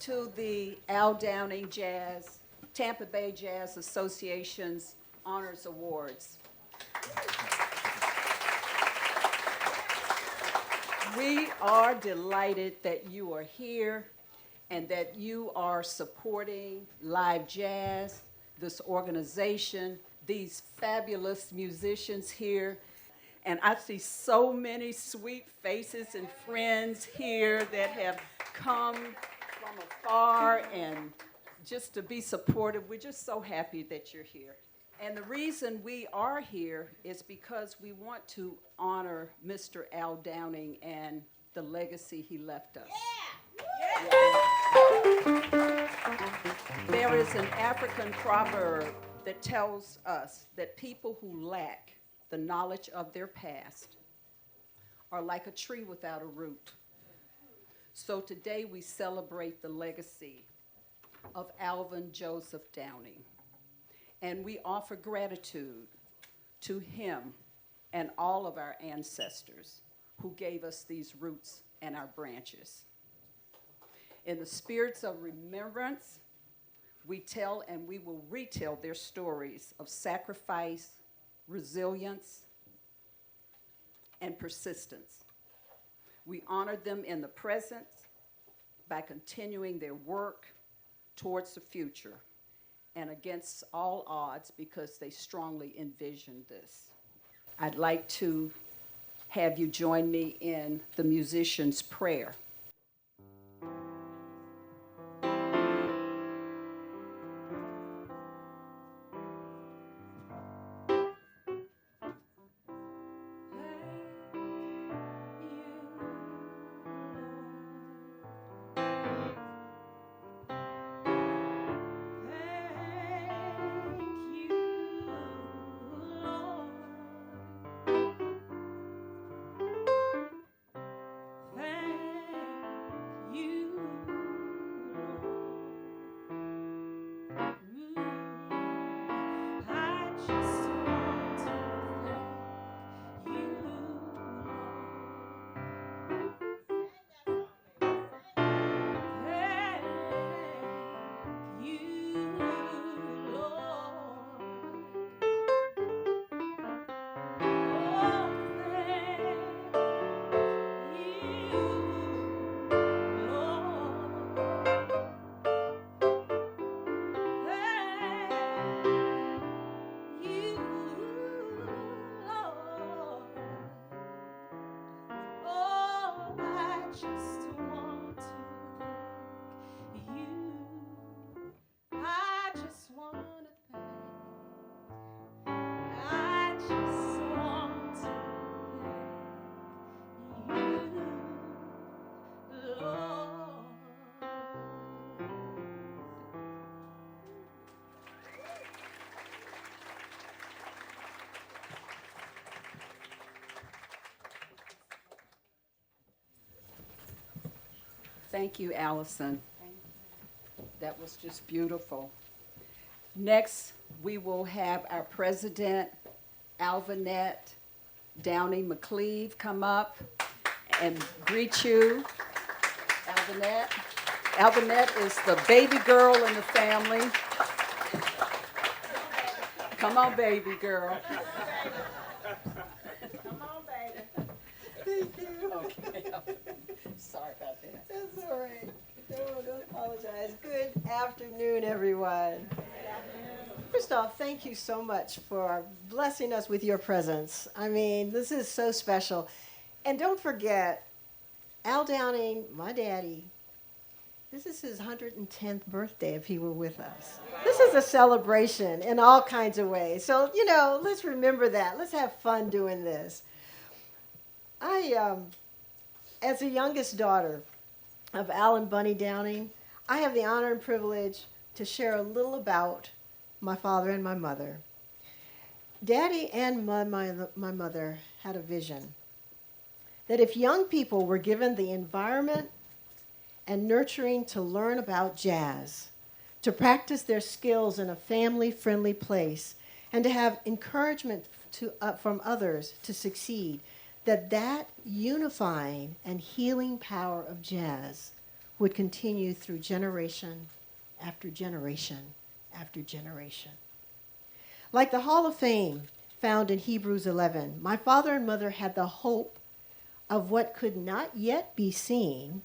to the Al Downing Jazz, Tampa Bay Jazz Association's Honors Awards. We are delighted that you are here and that you are supporting live jazz, this organization, these fabulous musicians here. And I see so many sweet faces and friends here that have come from afar and just to be supportive. We're just so happy that you're here. And the reason we are here is because we want to honor Mr. Al Downing and the legacy he left us. Yeah. There is an African proverb that tells us that people who lack the knowledge of their past are like a tree without a root. So today we celebrate the legacy of Alvin Joseph Downing. And we offer gratitude to him and all of our ancestors who gave us these roots and our branches. In the spirits of remembrance, we tell and we will retell their stories of sacrifice, resilience, and persistence. We honor them in the present by continuing their work towards the future and against all odds because they strongly envisioned this. I'd like to have you join me in the musician's prayer. Thank you, Allison. That was just beautiful. Next, we will have our president, Alvin Downing McCleave, come up and greet you. Alvin. Alvin is the baby girl in the family. Come on, baby girl. Come on, baby. Thank you. Okay. Sorry about that. That's all right. No, don't apologize. Good afternoon, everyone. First off, thank you so much for blessing us with your presence. I mean, this is so special. And don't forget, Al Downing, my daddy, this is his 110th birthday if he were with us. This is a celebration in all kinds of ways. So, you know, let's remember that. Let's have fun doing this. As the youngest daughter of Al and Bunny Downing, I have the honor and privilege to share a little about my father and my mother. Daddy and my mother had a vision that if young people were given the environment and nurturing to learn about jazz, to practice their skills in a family-friendly place, and to have encouragement from others to succeed, that unifying and healing power of jazz would continue through generation after generation after generation. Like the Hall of Fame found in Hebrews 11, my father and mother had the hope of what could not yet be seen,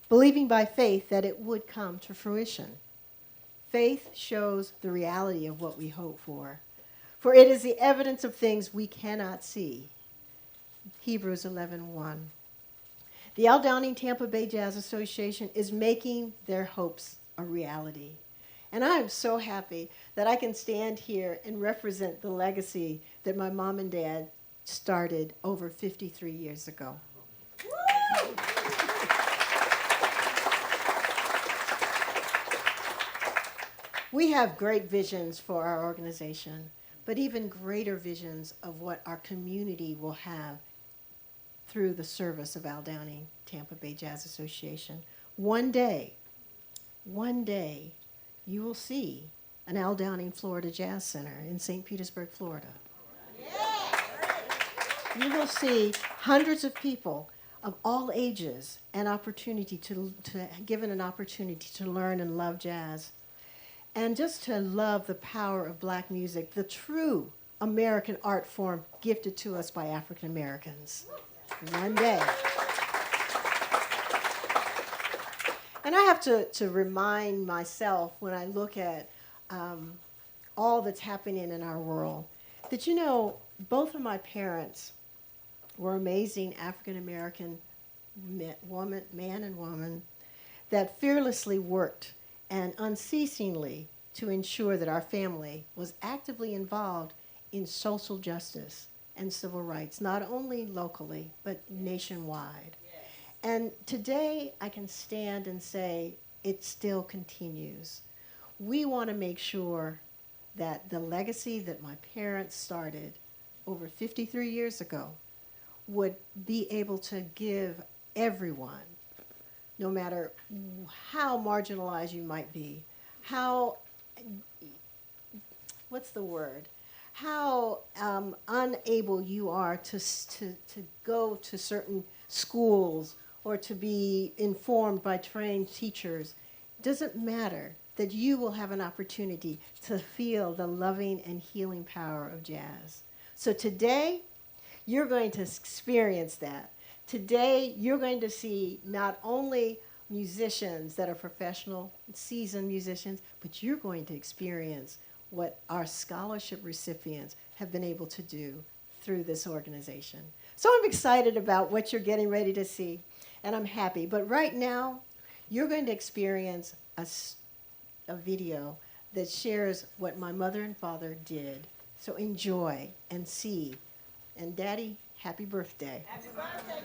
believing by faith that it would come to fruition. Faith shows the reality of what we hope for it is the evidence of things we cannot see. Hebrews 11:1. The Al Downing Tampa Bay Jazz Association is making their hopes a reality. And I am so happy that I can stand here and represent the legacy that my mom and dad started over 53 years ago. We have great visions for our organization, but even greater visions of what our community will have through the service of Al Downing Tampa Bay Jazz Association. One day, you will see an Al Downing Florida Jazz Center in St. Petersburg, Florida. You will see hundreds of people of all ages and opportunity given an opportunity to learn and love jazz. And just to love the power of black music, the true American art form gifted to us by African Americans. One day. And I have to remind myself when I look at all that's happening in our world, that, you know, both of my parents were amazing African American man and woman that fearlessly worked and unceasingly to ensure that our family was actively involved in social justice and civil rights, not only locally, but nationwide. Yes. And today I can stand and say it still continues. We want to make sure that the legacy that my parents started over 53 years ago would be able to give everyone, no matter how marginalized you might be, how, what's the word? How unable you are to go to certain schools or to be informed by trained teachers. Doesn't matter, that you will have an opportunity to feel the loving and healing power of jazz. So today, you're going to experience that. Today, you're going to see not only musicians that are professional, seasoned musicians, but you're going to experience what our scholarship recipients have been able to do through this organization. So I'm excited about what you're getting ready to see, and I'm happy. But right now, you're going to experience a video that shares what my mother and father did. So enjoy and see. And Daddy, happy birthday. Happy birthday,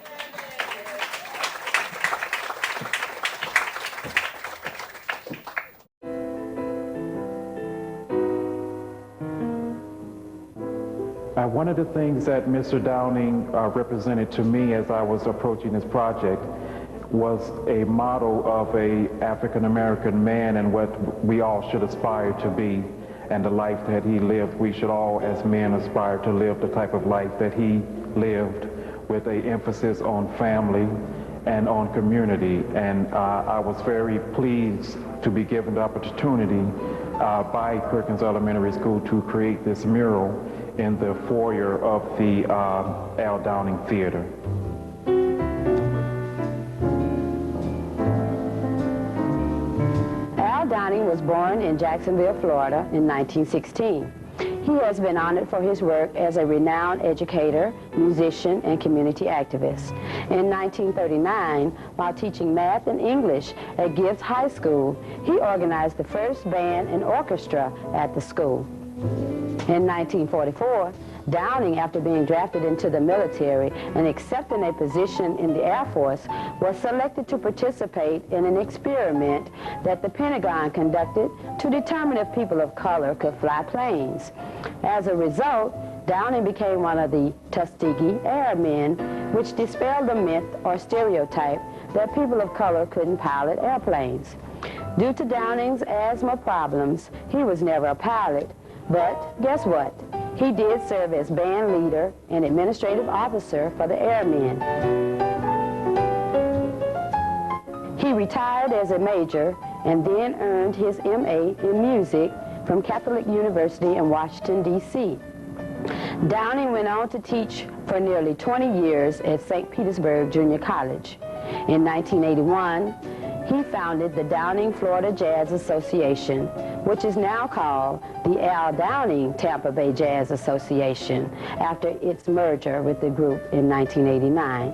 One of the things that Mr. Downing represented to me as I was approaching this project was a model of a African-American man and what we all should aspire to be, and the life that he lived. We should all, as men, aspire to live the type of life that he lived, with an emphasis on family and on community. And I was very pleased to be given the opportunity by Perkins Elementary School to create this mural in the foyer of the Al Downing Theater. Al Downing was born in Jacksonville, Florida in 1916. He has been honored for his work as a renowned educator, musician, and community activist. In 1939, while teaching math and English at Gibbs High School, he organized the first band and orchestra at the school. In 1944, Downing, after being drafted into the military and accepting a position in the Air Force, was selected to participate in an experiment that the Pentagon conducted to determine if people of color could fly planes. As a result, Downing became one of the Tuskegee Airmen, which dispelled the myth or stereotype that people of color couldn't pilot airplanes. Due to Downing's asthma problems, he was never a pilot. But guess what? He did serve as band leader and administrative officer for the Airmen. He retired as a major and then earned his MA in music from Catholic University in Washington, D.C. Downing went on to teach for nearly 20 years at St. Petersburg Junior College. In 1981, he founded the Downing Florida Jazz Association, which is now called the Al Downing Tampa Bay Jazz Association, after its merger with the group in 1989.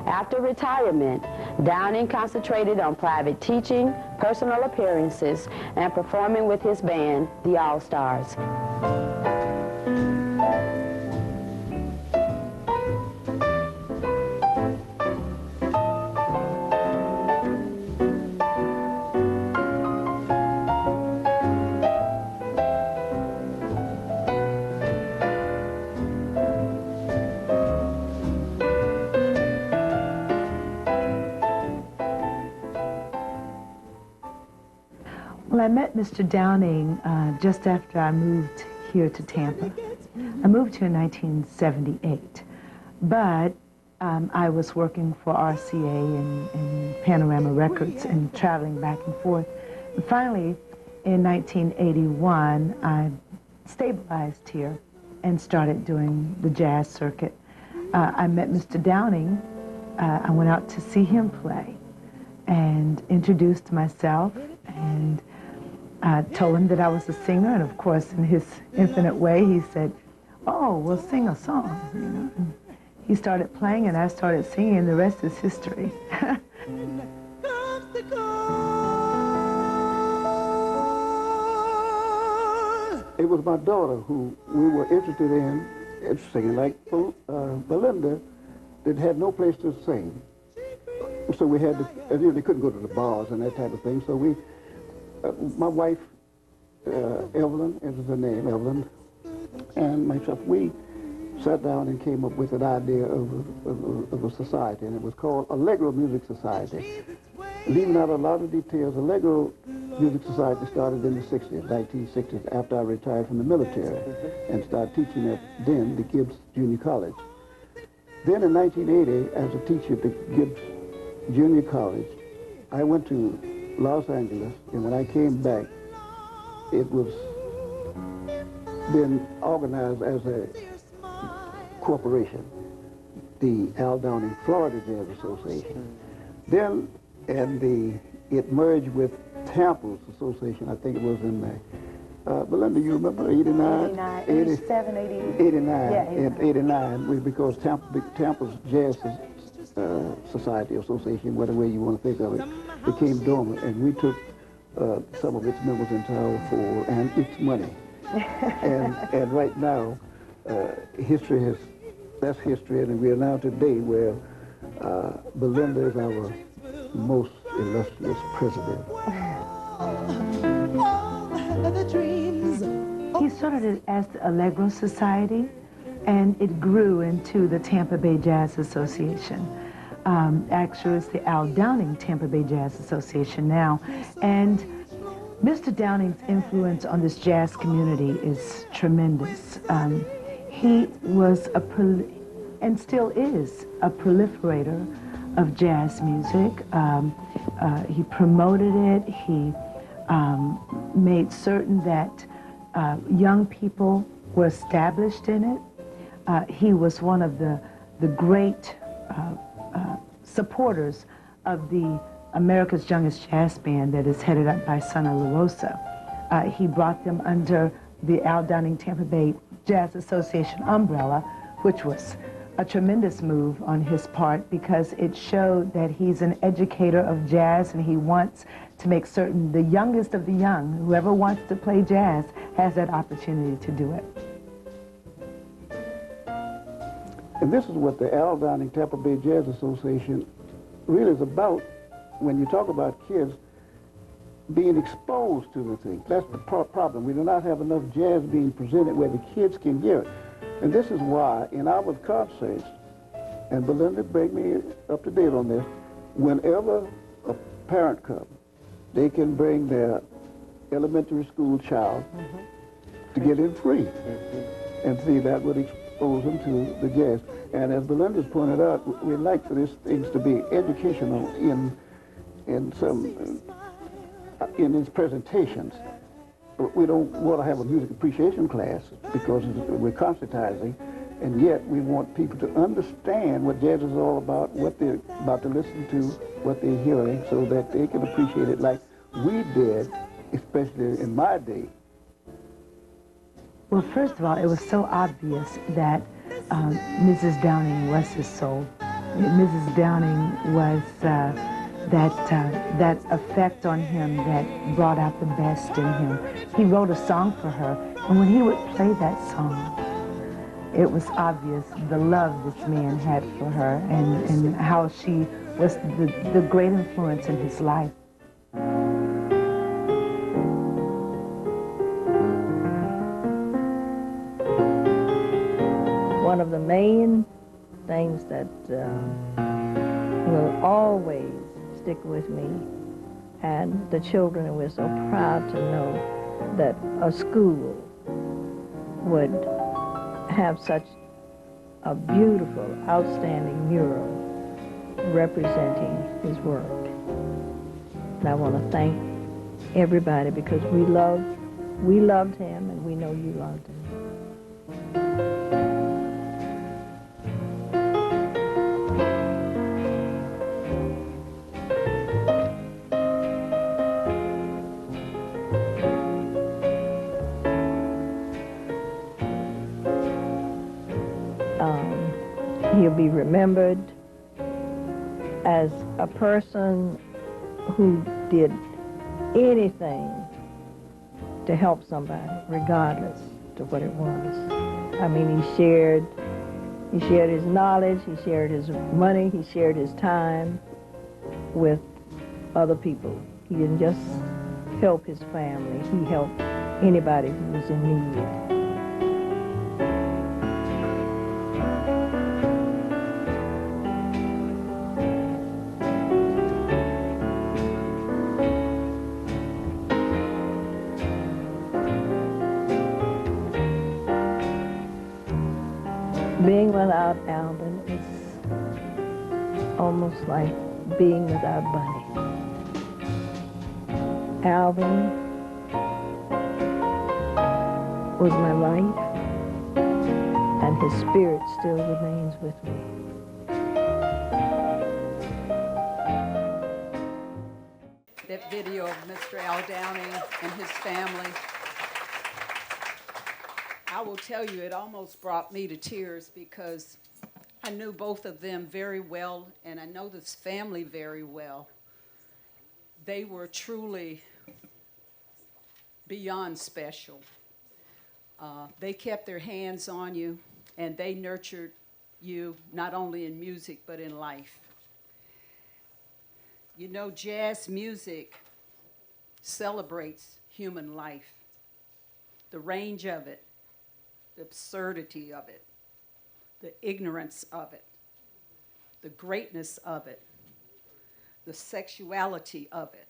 After retirement, Downing concentrated on private teaching, personal appearances, and performing with his band, the All-Stars. Well, I met Mr. Downing just after I moved here to Tampa. I moved here in 1978, but I was working for RCA and Panorama Records and traveling back and forth. And finally, in 1981, I stabilized here and started doing the jazz circuit. I met Mr. Downing. I went out to see him play and introduced myself and told him that I was a singer, and of course, in his infinite way, he said, "Oh, we'll sing a song," you know. And he started playing, and I started singing, and the rest is history. It was my daughter who we were interested in singing, like Belinda, that had no place to sing. So we had to, you know, they couldn't go to the bars and that type of thing, so we, my wife, Evelyn, is her name, Evelyn, and myself, we sat down and came up with an idea of a society, and it was called Allegro Music Society. Leaving out a lot of details, Allegro Music Society started in the 60s, 1960s, after I retired from the military, and started teaching at then the Gibbs Junior College. Then in 1980, as a teacher at the Gibbs Junior College, I went to Los Angeles, and when I came back, it was then organized as a corporation, the Al Downing Florida Jazz Association. Then, it merged with Tampa's association. I think it was in Belinda, you remember 89? 87, 88. 89. Yeah, 89, because Tampa's Jazz Society Association, whatever way you want to think of it, became dormant, and we took some of its members into our fold and its money. and right now, that's history, and we are now today where Belinda is our most illustrious president. He started it as the Allegro Society, and it grew into the Tampa Bay Jazz Association. Actually, it's the Al Downing Tampa Bay Jazz Association now. And Mr. Downing's influence on this jazz community is tremendous. He was and still is a proliferator of jazz music. He promoted it. He made certain that young people were established in it. He was one of the great supporters of the America's Youngest Jazz Band that is headed up by Sonny La Rosa. He brought them under the Al Downing Tampa Bay Jazz Association umbrella, which was a tremendous move on his part because it showed that he's an educator of jazz, and he wants to make certain the youngest of the young, whoever wants to play jazz, has that opportunity to do it. And this is what the Al Downing Tampa Bay Jazz Association really is about when you talk about kids being exposed to the thing. That's the problem. We do not have enough jazz being presented where the kids can hear it. And this is why in our concerts, and Belinda, bring me up to date on this, whenever a parent comes, they can bring their elementary school child to get in free. And see, that would expose them to the jazz. And as Belinda's pointed out, we like for these things to be educational in its presentations. We don't want to have a music appreciation class because we're concertizing, and yet we want people to understand what jazz is all about, what they're about to listen to, what they're hearing, so that they can appreciate it like we did, especially in my day. Well, first of all, it was so obvious that Mrs. Downing was his soul. Mrs. Downing was that effect on him that brought out the best in him. He wrote a song for her, and when he would play that song, it was obvious the love this man had for her and how she was the great influence in his life. One of the main things that will always stick with me and the children, and we're so proud to know that a school would have such a beautiful, outstanding mural representing his work. And I want to thank everybody because we loved him, and we know you loved him. He'll be remembered as a person who did anything to help somebody, regardless of what it was. I mean, he shared his knowledge, he shared his money, he shared his time with other people. He didn't just help his family, he helped anybody who was in need. Being without Alvin is almost like being without Bunny. Alvin was my life, and his spirit still remains with me. That video of Mr. Al Downing and his family, I will tell you, it almost brought me to tears because I knew both of them very well, and I know this family very well. They were truly beyond special. They kept their hands on you, and they nurtured you not only in music, but in life. You know, jazz music celebrates human life, the range of it, the absurdity of it, the ignorance of it, the greatness of it, the sexuality of it.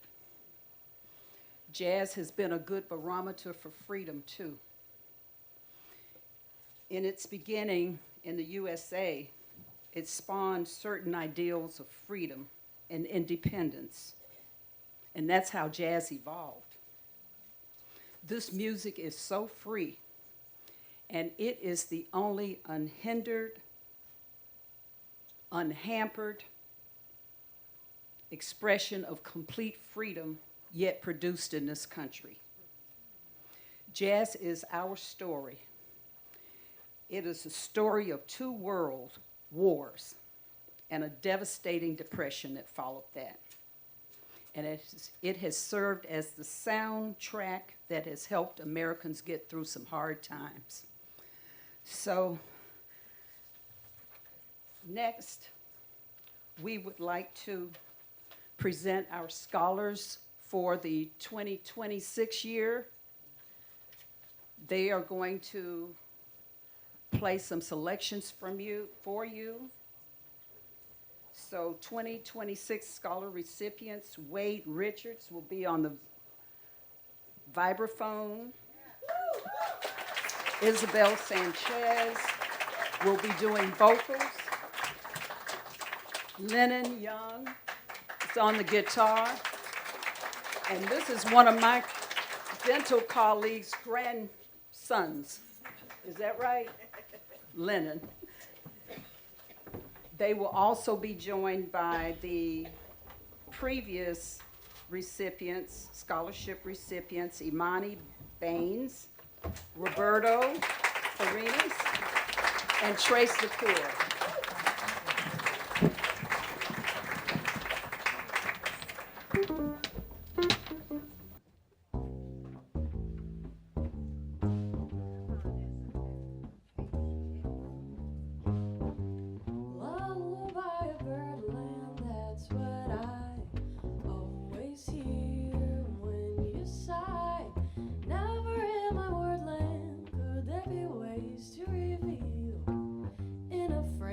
Jazz has been a good barometer for freedom, too. In its beginning in the USA, it spawned certain ideals of freedom and independence, and that's how jazz evolved. This music is so free, and it is the only unhindered, unhampered expression of complete freedom yet produced in this country. Jazz is our story. It is a story of 2 world wars and a devastating depression that followed that. And it has served as the soundtrack that has helped Americans get through some hard times. So, next, we would like to present our scholars for the 2026 year. They are going to play some selections for you. So 2026 scholar recipients, Wade Richards will be on the vibraphone. Isabel Sanchez will be doing vocals. Lennon Young is on the guitar. And this is one of my dental colleagues' grandsons. Is that right? Lennon. They will also be joined by the previous recipients, scholarship recipients, Imani Baines, Roberto Arenas, and Trace LaCour. Never in my wordland could there be ways to reveal in a phrase.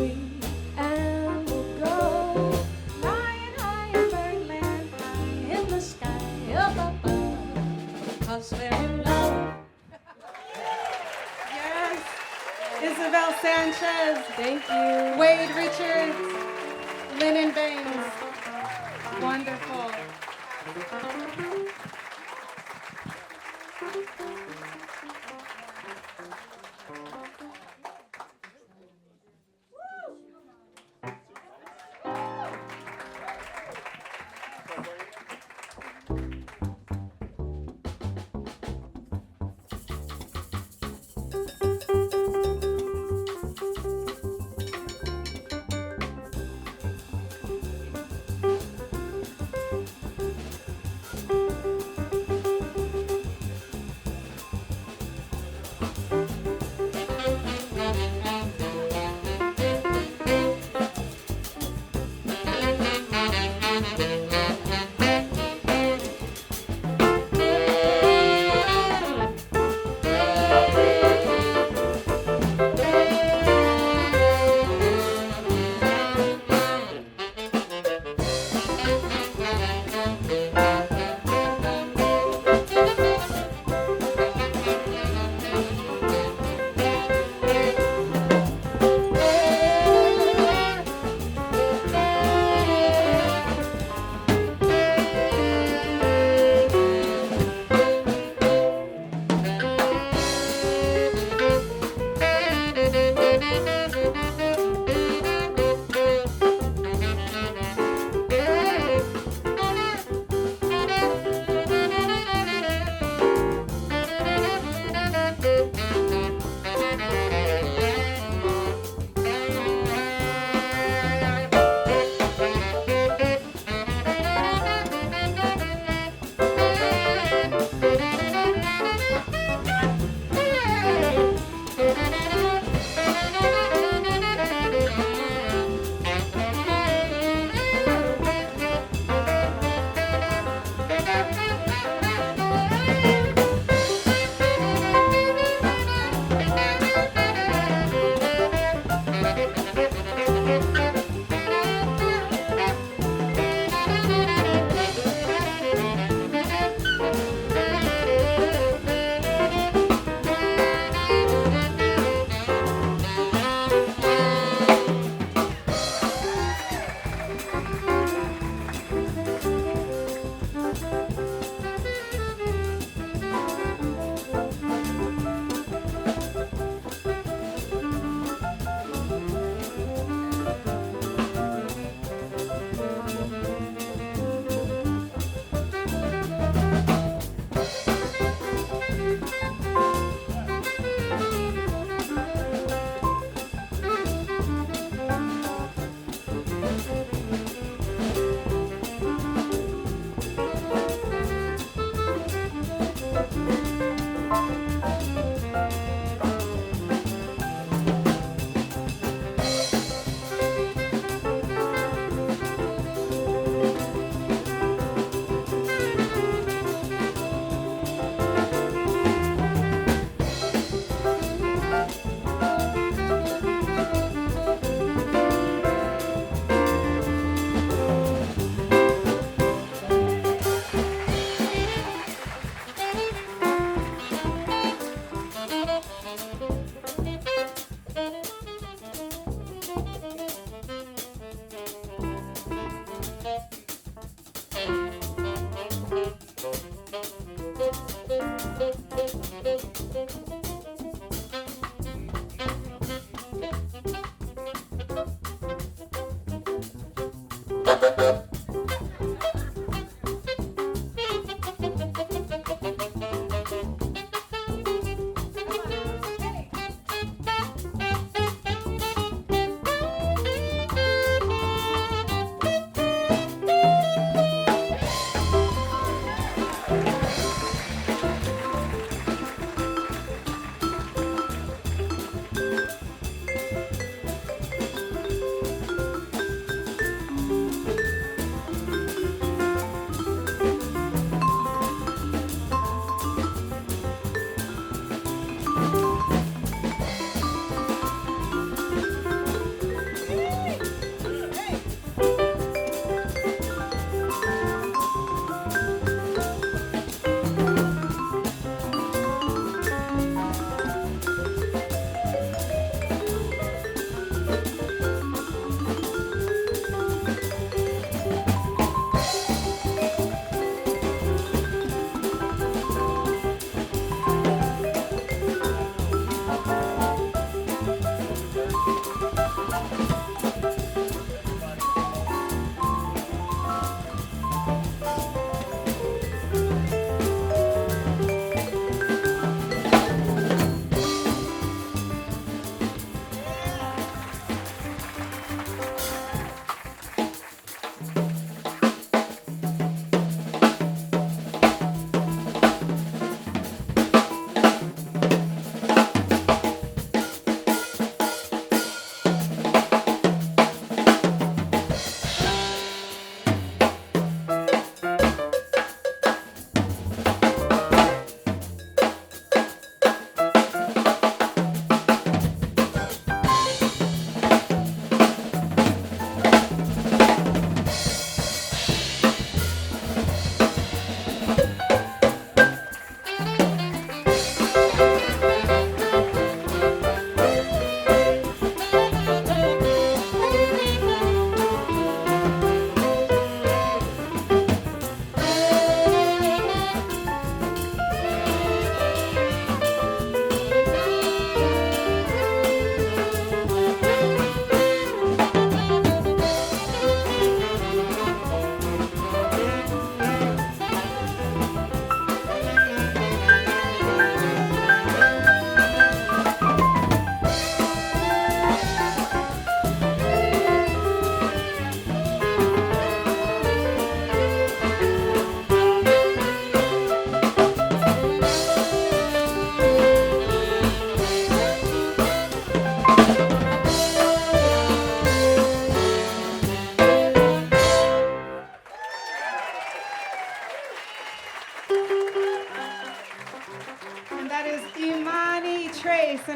free and we'll go flying high in birdland, high in the sky up above, 'cause we're in love. Yes. Isabel Sanchez. Thank you. Wade Richards. Lennon Baines. Wonderful.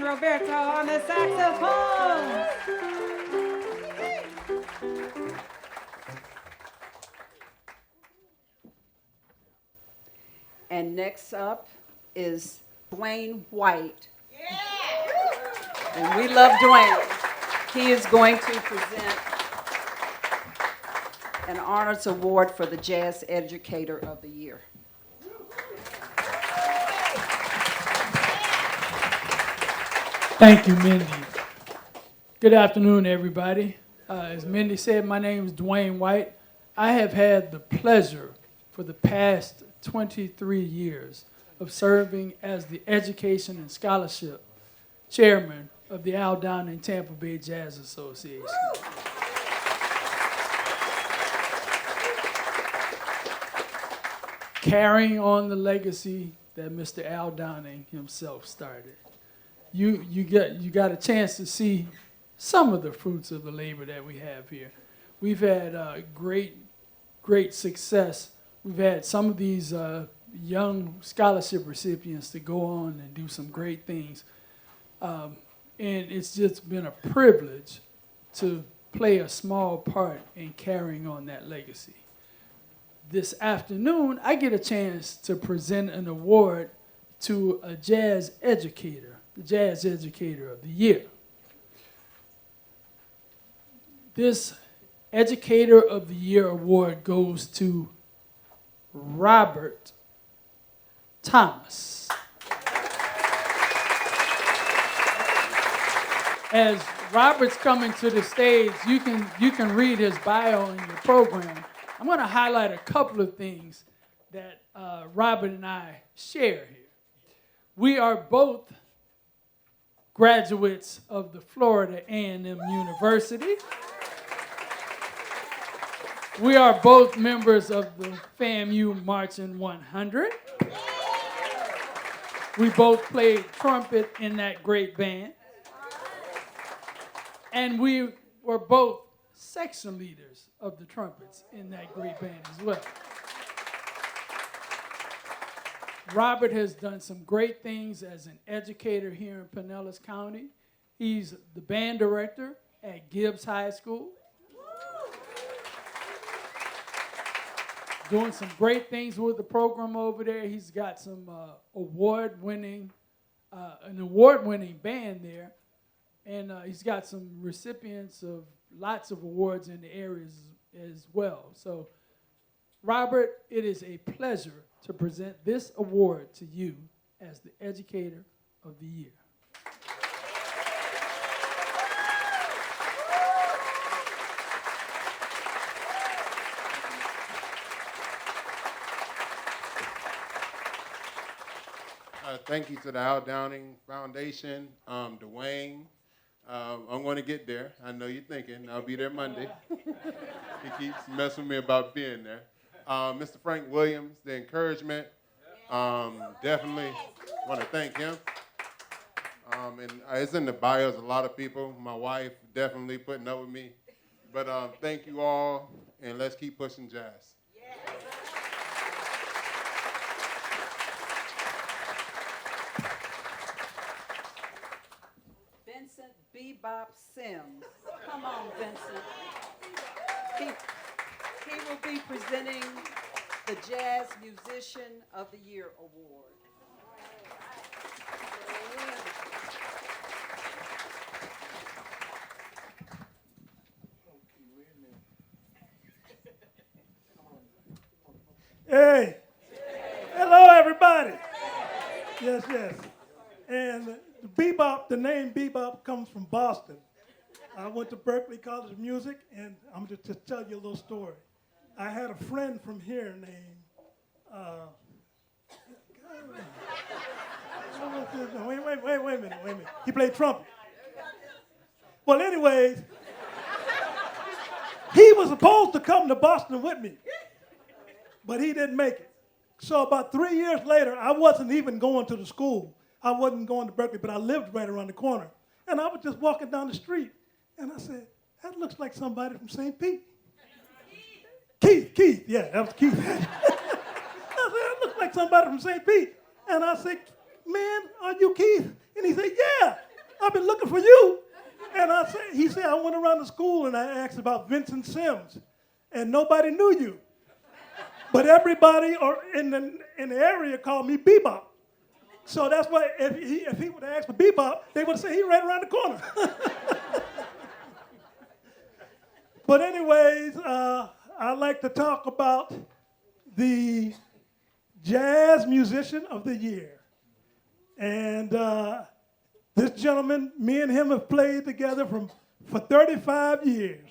Roberto on the saxophone. And next up is Dwayne White. And we love Dwayne. He is going to present an honors award for the Jazz Educator of the Year. Thank you, Mendee. Good afternoon, everybody. As Mendee said, my name is Dwayne White. I have had the pleasure for the past 23 years of serving as the Education and Scholarship Chairman of the Al Downing Tampa Bay Jazz Association. Carrying on the legacy that Mr. Al Downing himself started. You got a chance to see some of the fruits of the labor that we have here. We've had great success. We've had some of these young scholarship recipients to go on and do some great things. And it's just been a privilege to play a small part in carrying on that legacy. This afternoon, I get a chance to present an award to a jazz educator, the Jazz Educator of the Year. This Educator of the Year award goes to Robert Thomas. As Robert's coming to the stage, you can read his bio in your program. I'm going to highlight a couple of things that Robert and I share here. We are both graduates of the Florida A&M University. We are both members of the FAMU Marching 100. We both played trumpet in that great band. And we were both section leaders of the trumpets in that great band as well. Robert has done some great things as an educator here in Pinellas County. He's the band director at Gibbs High School. Doing some great things with the program over there. He's got some an award-winning band there. And he's got some recipients of lots of awards in the areas as well. So, Robert, it is a pleasure to present this award to you as the Educator of the Year. Thank you to the Al Downing Foundation, Dwayne. I'm going to get there. I know you're thinking. I'll be there Monday. He keeps messing with me about being there. Mr. Frank Williams, the encouragement. Definitely want to thank him. And it's in the bios, a lot of people. My wife definitely putting up with me. But thank you all, and let's keep pushing jazz. Vincent Bebop Sims. Come on, Vincent. He will be presenting the Jazz Musician of the Year Award. Hey. Hello, everybody. Yes, yes. And bebop, the name bebop comes from Boston. I went to Berkeley College of Music, and I'm going to just tell you a little story. I had a friend from here named, wait a minute. He played trumpet. Well, anyways, he was supposed to come to Boston with me, but he didn't make it. So about 3 years later, I wasn't even going to the school. I wasn't going to Berkeley, but I lived right around the corner. And I was just walking down the street, and I said, that looks like somebody from St. Pete. Keith, yeah, that was Keith. I said, that looks like somebody from St. Pete. And I said, man, are you Keith? And he said, yeah. I've been looking for you. And he said, I went around the school and I asked about Vincent Sims, and nobody knew you. But everybody in the area called me Bebop. So that's why if he would have asked for Bebop, they would have said he right around the corner. But anyways, I'd like to talk about the Jazz Musician of the Year. And this gentleman, me and him have played together for 35 years.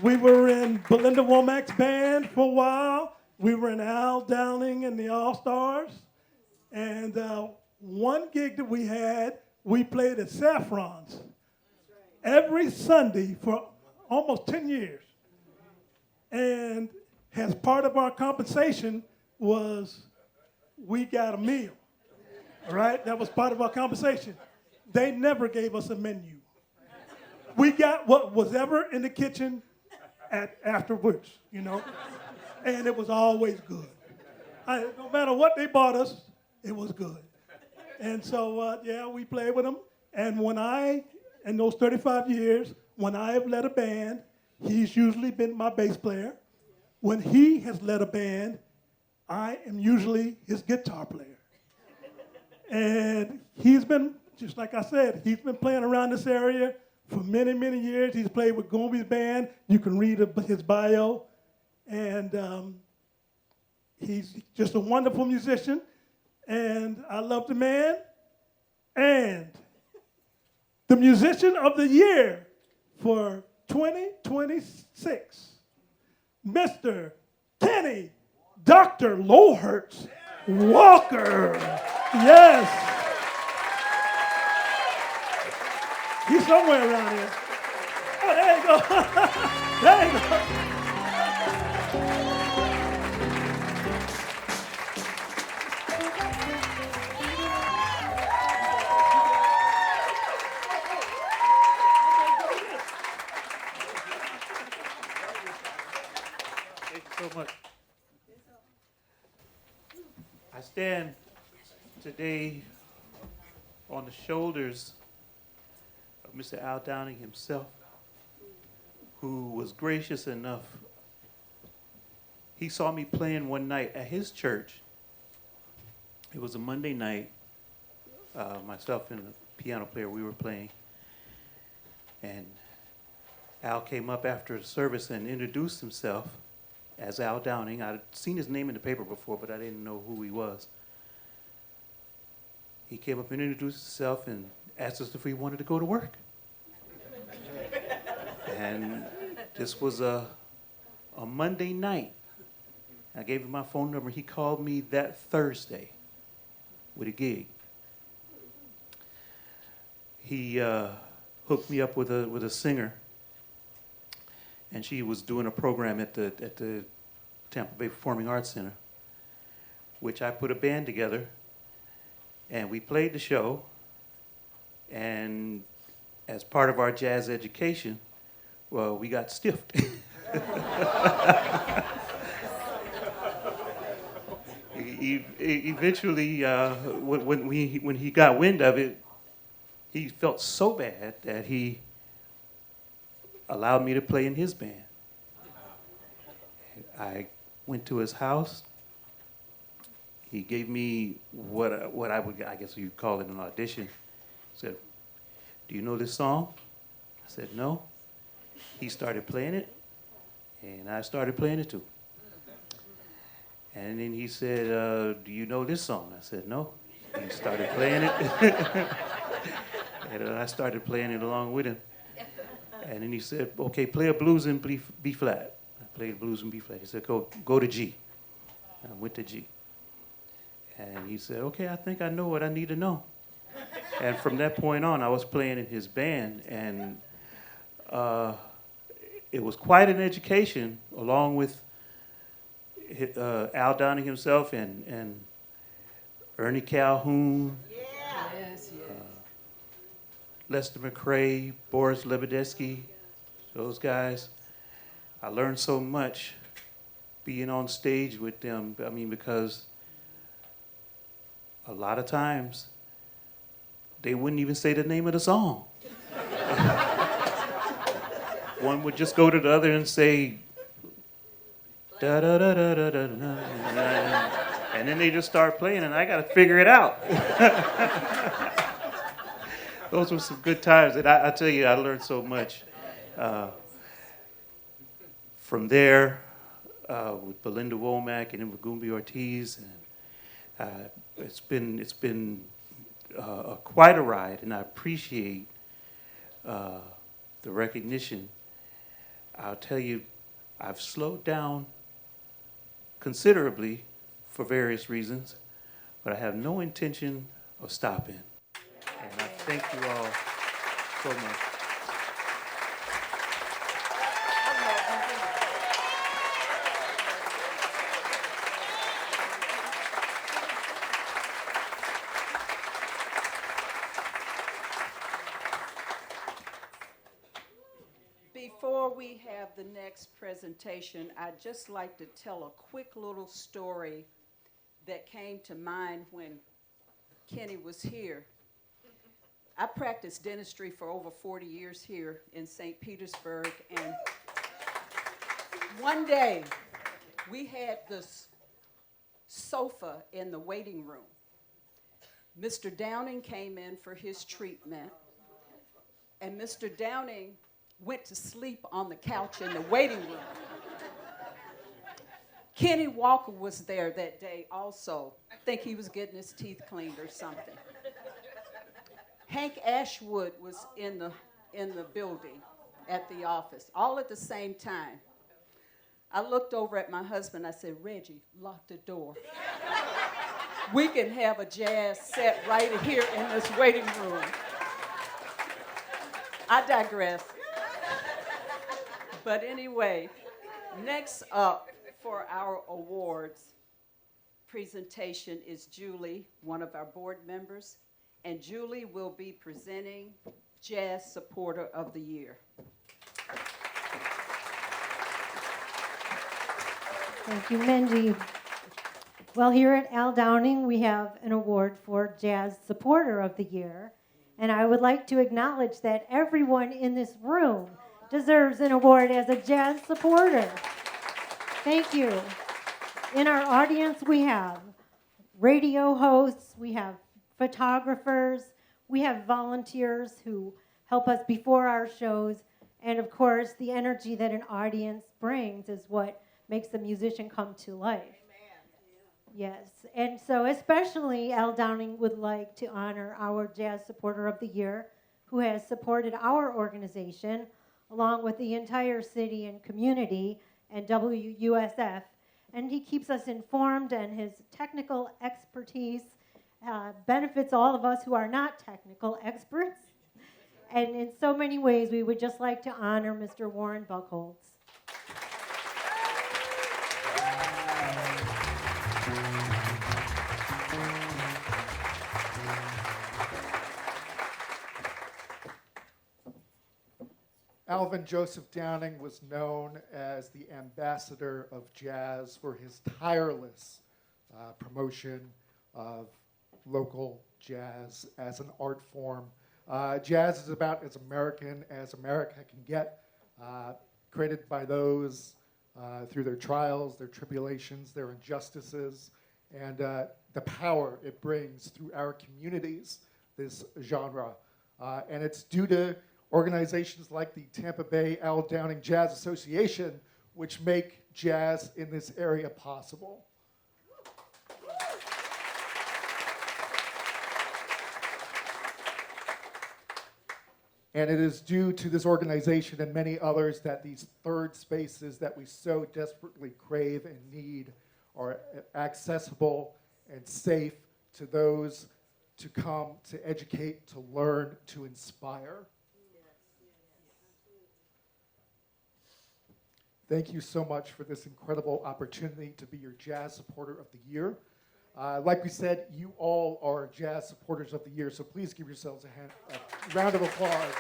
We were in Belinda Womack's band for a while. We were in Al Downing and the All-Stars. And one gig that we had, we played at Saffron's every Sunday for almost 10 years. And as part of our compensation was we got a meal. All right, that was part of our compensation. They never gave us a menu. We got what was ever in the kitchen afterwards, you know, and it was always good. No matter what they bought us, it was good. And so, yeah, we played with them. And in those 35 years, when I have led a band, he's usually been my bass player. When he has led a band, I am usually his guitar player. And he's been, just like I said, he's been playing around this area for many, many years. He's played with Gombe's band. You can read his bio. And he's just a wonderful musician. And I love the man. And the Musician of the Year for 2026, Mr. Kenny Dr. Lowhertz Walker. Yes. He's somewhere around here. Oh, there you go. There you go. Thank you so much. I stand today on the shoulders of Mr. Al Downing himself, who was gracious enough. He saw me playing one night at his church. It was a Monday night. Myself and the piano player, we were playing. And Al came up after the service and introduced himself as Al Downing. I'd seen his name in the paper before, but I didn't know who he was. He came up and introduced himself and asked us if we wanted to go to work. And this was a Monday night. I gave him my phone number. He called me that Thursday with a gig. He hooked me up with a singer, and she was doing a program at the Tampa Bay Performing Arts Center, which I put a band together, and we played the show. And as part of our jazz education, well, we got stiffed. Eventually, when he got wind of it, he felt so bad that he allowed me to play in his band. I went to his house. He gave me what I would, I guess you'd call it an audition. He said, "Do you know this song?" I said, "No." He started playing it, and I started playing it too. And then he said, "Do you know this song?" I said, "No." He started playing it, and I started playing it along with him. And then he said, "Okay, play a blues in B flat." I played blues in B flat. He said, go to G. I went to G. And he said, "Okay, I think I know what I need to know." And from that point on, I was playing in his band, and it was quite an education, along with Al Downing himself and Ernie Calhoun, Lester McRae, Boris Lebedesky, those guys. I learned so much being on stage with them. I mean, because a lot of times they wouldn't even say the name of the song. One would just go to the other and say, da da da da da da da, and then they just start playing, and I got to figure it out. Those were some good times, and I tell you, I learned so much. From there, with Belinda Womack and Imagumbi Ortiz, and it's been quite a ride, and I appreciate the recognition. I'll tell you, I've slowed down considerably for various reasons, but I have no intention of stopping. And I thank you all so much. Before we have the next presentation, I'd just like to tell a quick little story that came to mind when Kenny was here. I practiced dentistry for over 40 years here in St. Petersburg, and one day we had this sofa in the waiting room. Mr. Downing came in for his treatment, and Mr. Downing went to sleep on the couch in the waiting room. Kenny Walker was there that day also. I think he was getting his teeth cleaned or something. Hank Ashwood was in the building at the office, all at the same time. I looked over at my husband. I said, Reggie, lock the door. We can have a jazz set right here in this waiting room. I digress. But anyway, next up for our awards presentation is Julie, one of our board members, and Julie will be presenting Jazz Supporter of the Year. Thank you, Mendee. Well, here at Al Downing, we have an award for Jazz Supporter of the Year, and I would like to acknowledge that everyone in this room deserves an award as a jazz supporter. Thank you. In our audience, we have radio hosts, we have photographers, we have volunteers who help us before our shows, and of course, the energy that an audience brings is what makes the musician come to life. Yes, and so especially Al Downing would like to honor our Jazz Supporter of the Year, who has supported our organization along with the entire city and community and WUSF, and he keeps us informed, and his technical expertise benefits all of us who are not technical experts. And in so many ways, we would just like to honor Mr. Warren Buchholz. Alvin Joseph Downing was known as the ambassador of jazz for his tireless promotion of local jazz as an art form. Jazz is about as American as America can get, created by those through their trials, their tribulations, their injustices, and the power it brings through our communities, this genre. And it's due to organizations like the Tampa Bay Al Downing Jazz Association, which make jazz in this area possible. And it is due to this organization and many others that these third spaces that we so desperately crave and need are accessible and safe to those to come, to educate, to learn, to inspire. Thank you so much for this incredible opportunity to be your Jazz Supporter of the Year. Like we said, you all are Jazz Supporters of the Year, so please give yourselves a round of applause.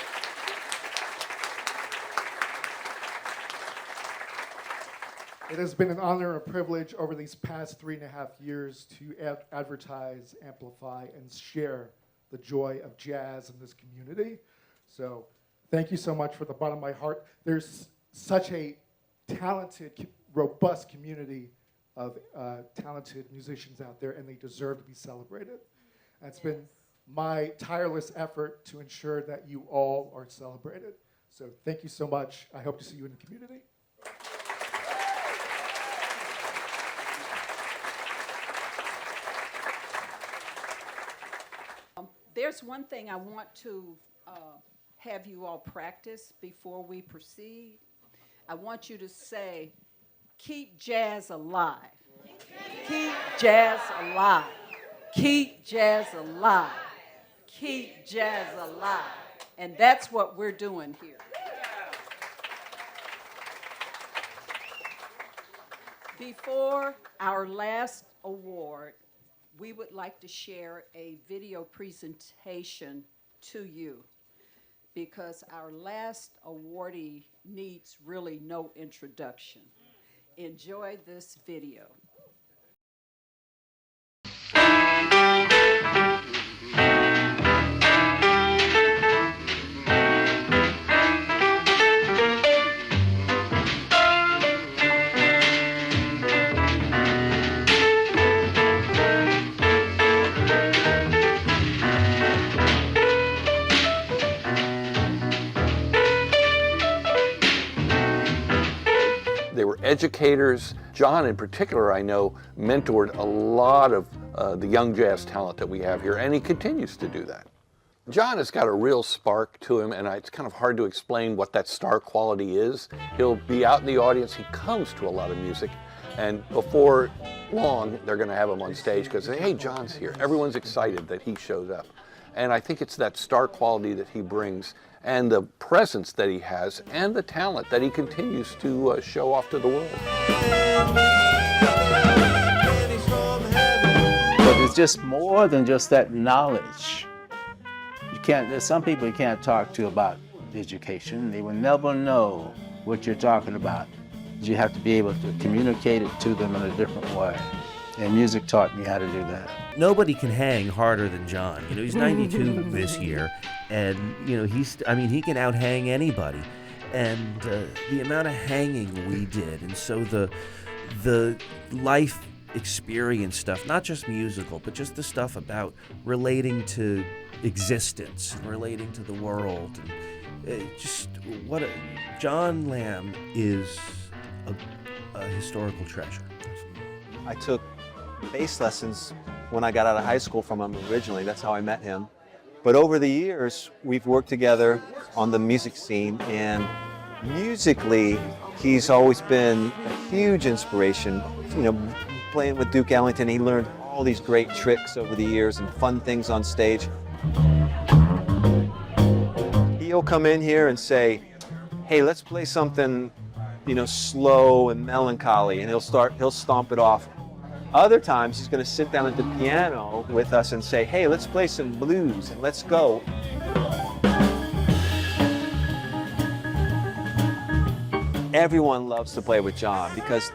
It has been an honor and a privilege over these past 3.5 years to advertise, amplify, and share the joy of jazz in this community. So thank you so much from the bottom of my heart. There's such a talented, robust community of talented musicians out there, and they deserve to be celebrated. And it's been my tireless effort to ensure that you all are celebrated. So thank you so much. I hope to see you in the community. There's one thing I want to have you all practice before we proceed. I want you to say, keep jazz alive. Keep jazz alive. Keep jazz alive. Keep jazz alive. And that's what we're doing here. Before our last award, we would like to share a video presentation to you because our last awardee needs really no introduction. Enjoy this video. They were educators. John, in particular, I know, mentored a lot of the young jazz talent that we have here, and he continues to do that. John has got a real spark to him, and it's kind of hard to explain what that star quality is. He'll be out in the audience. He comes to a lot of music, and before long, they're going to have him on stage because, hey, John's here. Everyone's excited that he shows up. And I think it's that star quality that he brings and the presence that he has and the talent that he continues to show off to the world. But it's just more than just that knowledge. There's some people you can't talk to about education. They will never know what you're talking about. You have to be able to communicate it to them in a different way. And music taught me how to do that. Nobody can hang harder than John. You know, he's 92 this year, and you know, he can out-hang anybody. And the amount of hanging we did, and so the life experience stuff, not just musical, but just the stuff about relating to existence, and relating to the world, and John Lamb is a historical treasure. I took bass lessons when I got out of high school from him originally. That's how I met him. But over the years, we've worked together on the music scene, and musically, he's always been a huge inspiration. You know, playing with Duke Ellington, he learned all these great tricks over the years and fun things on stage. He'll come in here and say, hey, let's play something, you know, slow and melancholy, and he'll stomp it off. Other times, he's going to sit down at the piano with us and say, hey, let's play some blues and let's go. Everyone loves to play with John because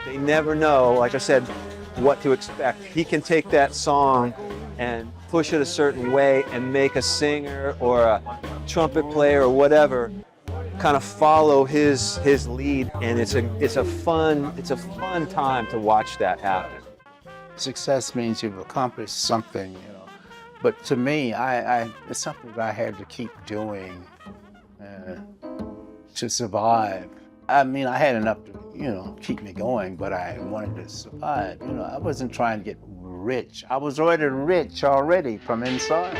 they never know, like I said, what to expect. He can take that song and push it a certain way and make a singer or a trumpet player or whatever kind of follow his lead, and it's a fun time to watch that happen. Success means you've accomplished something, you know. But to me, it's something that I had to keep doing to survive. I mean, I had enough to, you know, keep me going, but I wanted to survive. You know, I wasn't trying to get rich. I was already rich from inside.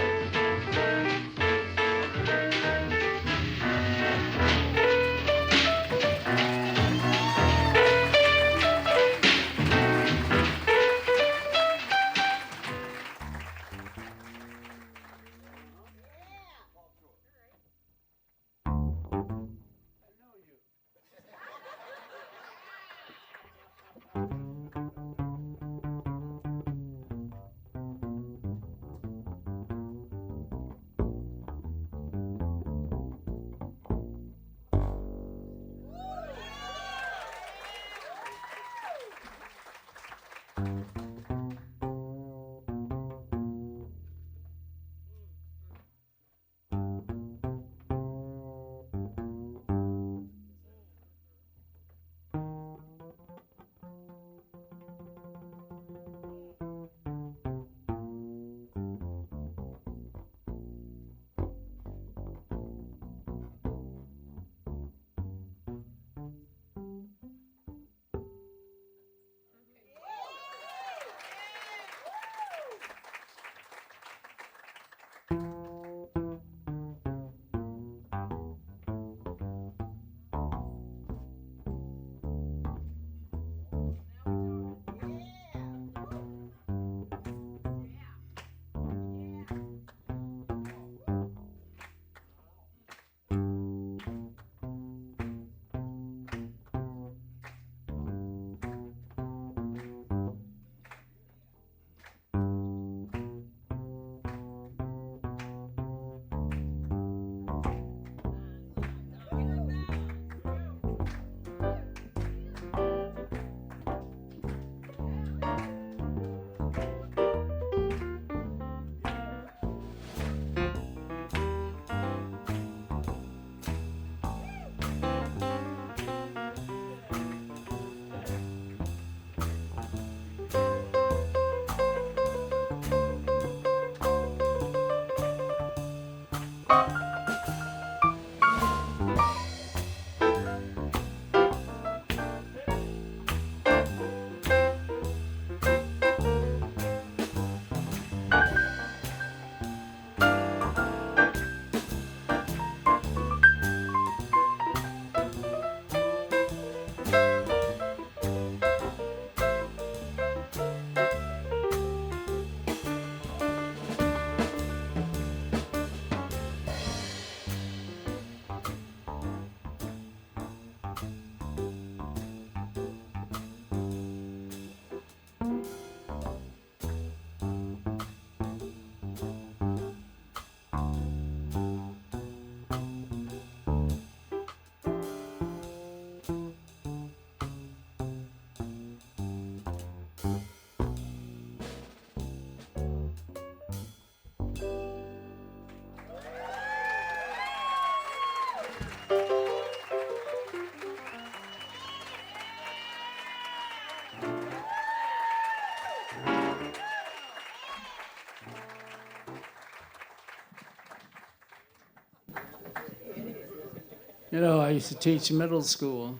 You know, I used to teach middle school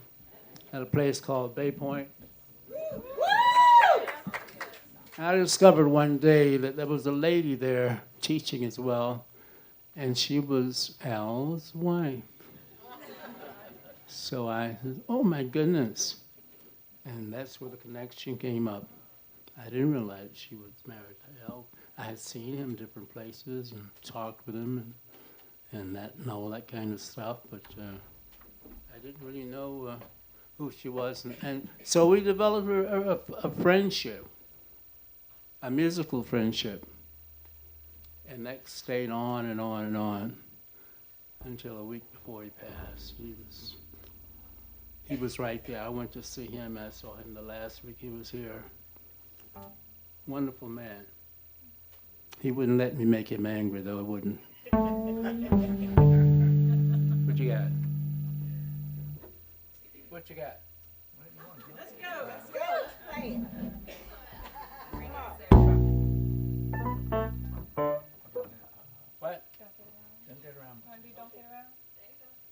at a place called Bay Point. I discovered one day that there was a lady there teaching as well, and she was Al's wife. So I said, oh my goodness. And that's where the connection came up. I didn't realize she was married to Al. I had seen him different places and talked with him and all that kind of stuff, but I didn't really know who she was. And so we developed a friendship, a musical friendship. And that stayed on and on and on until a week before he passed. He was right there. I went to see him. I saw him the last week he was here. Wonderful man. He wouldn't let me make him angry, though. I wouldn't. What you got? What you got? Let's go. Let's play it. What? Don't get around. Don't get around?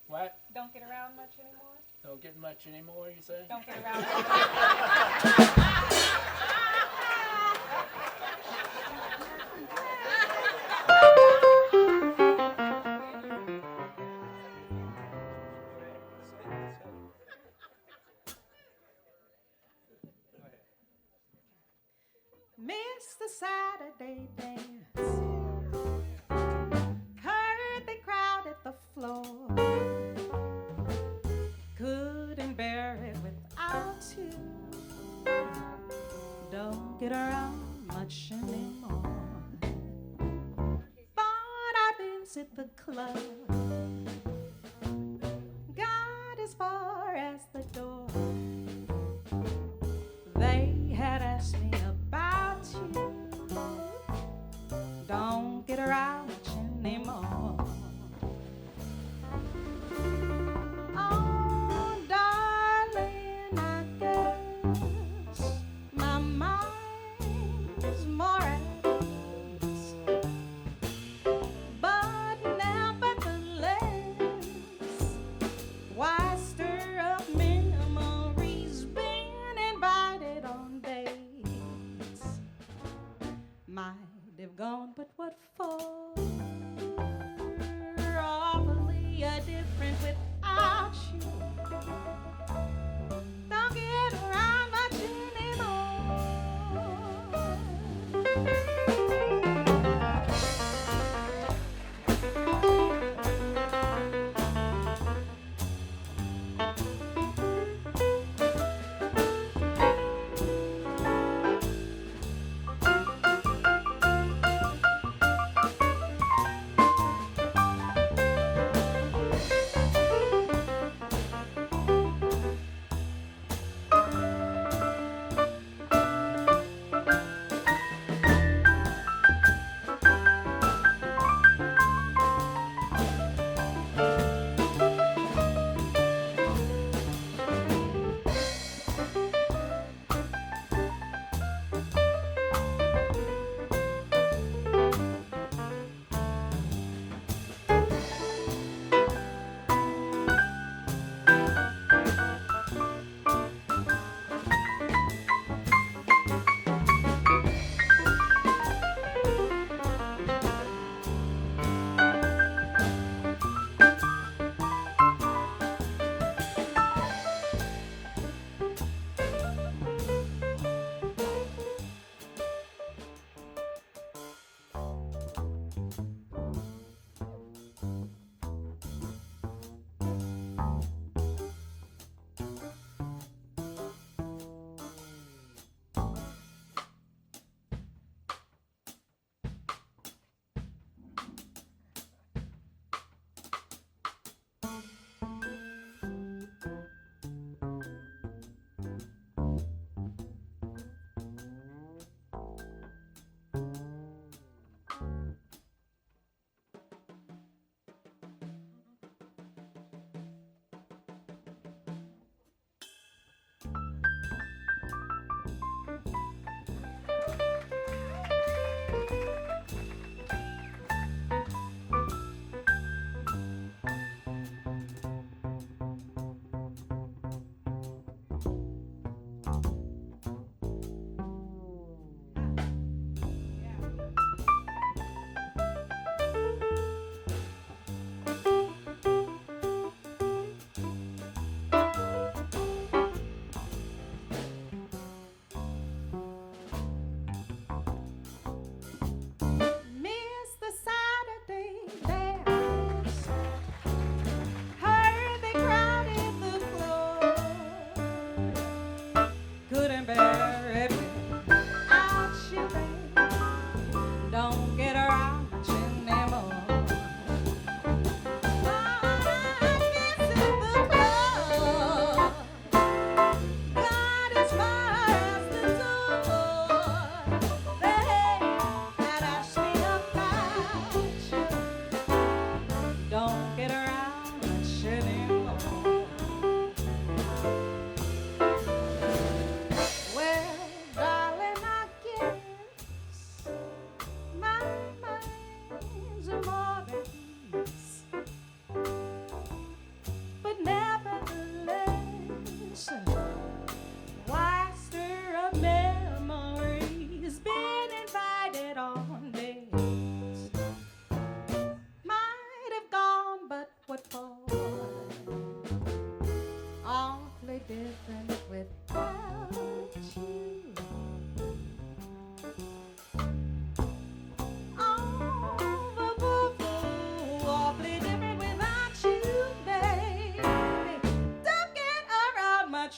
What? Don't get around much anymore? Don't get much anymore, you say? Don't get around. Miss the Saturday dance. Heard they crowded the floor. Couldn't bear it without you. Don't get around much anymore. But I visit the club. Got as far as the door. They had asked me about you. Don't get around much anymore. Oh, darling, I guess my mind's more at ease. But nevertheless,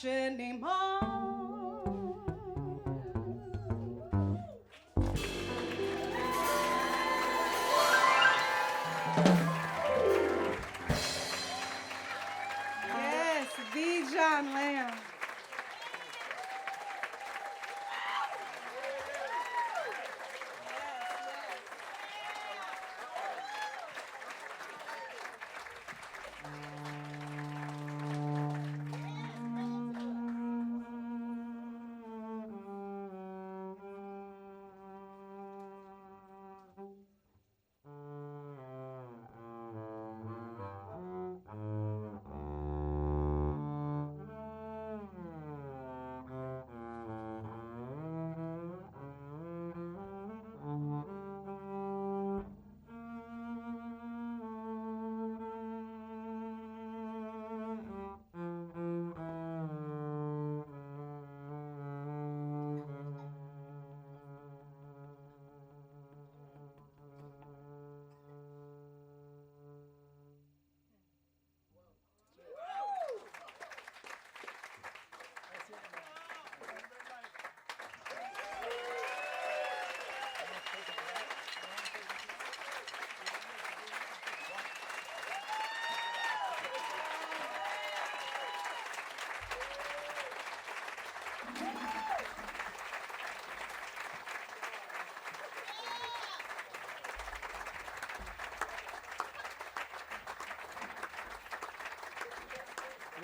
much anymore. Yes, V. John Lamb.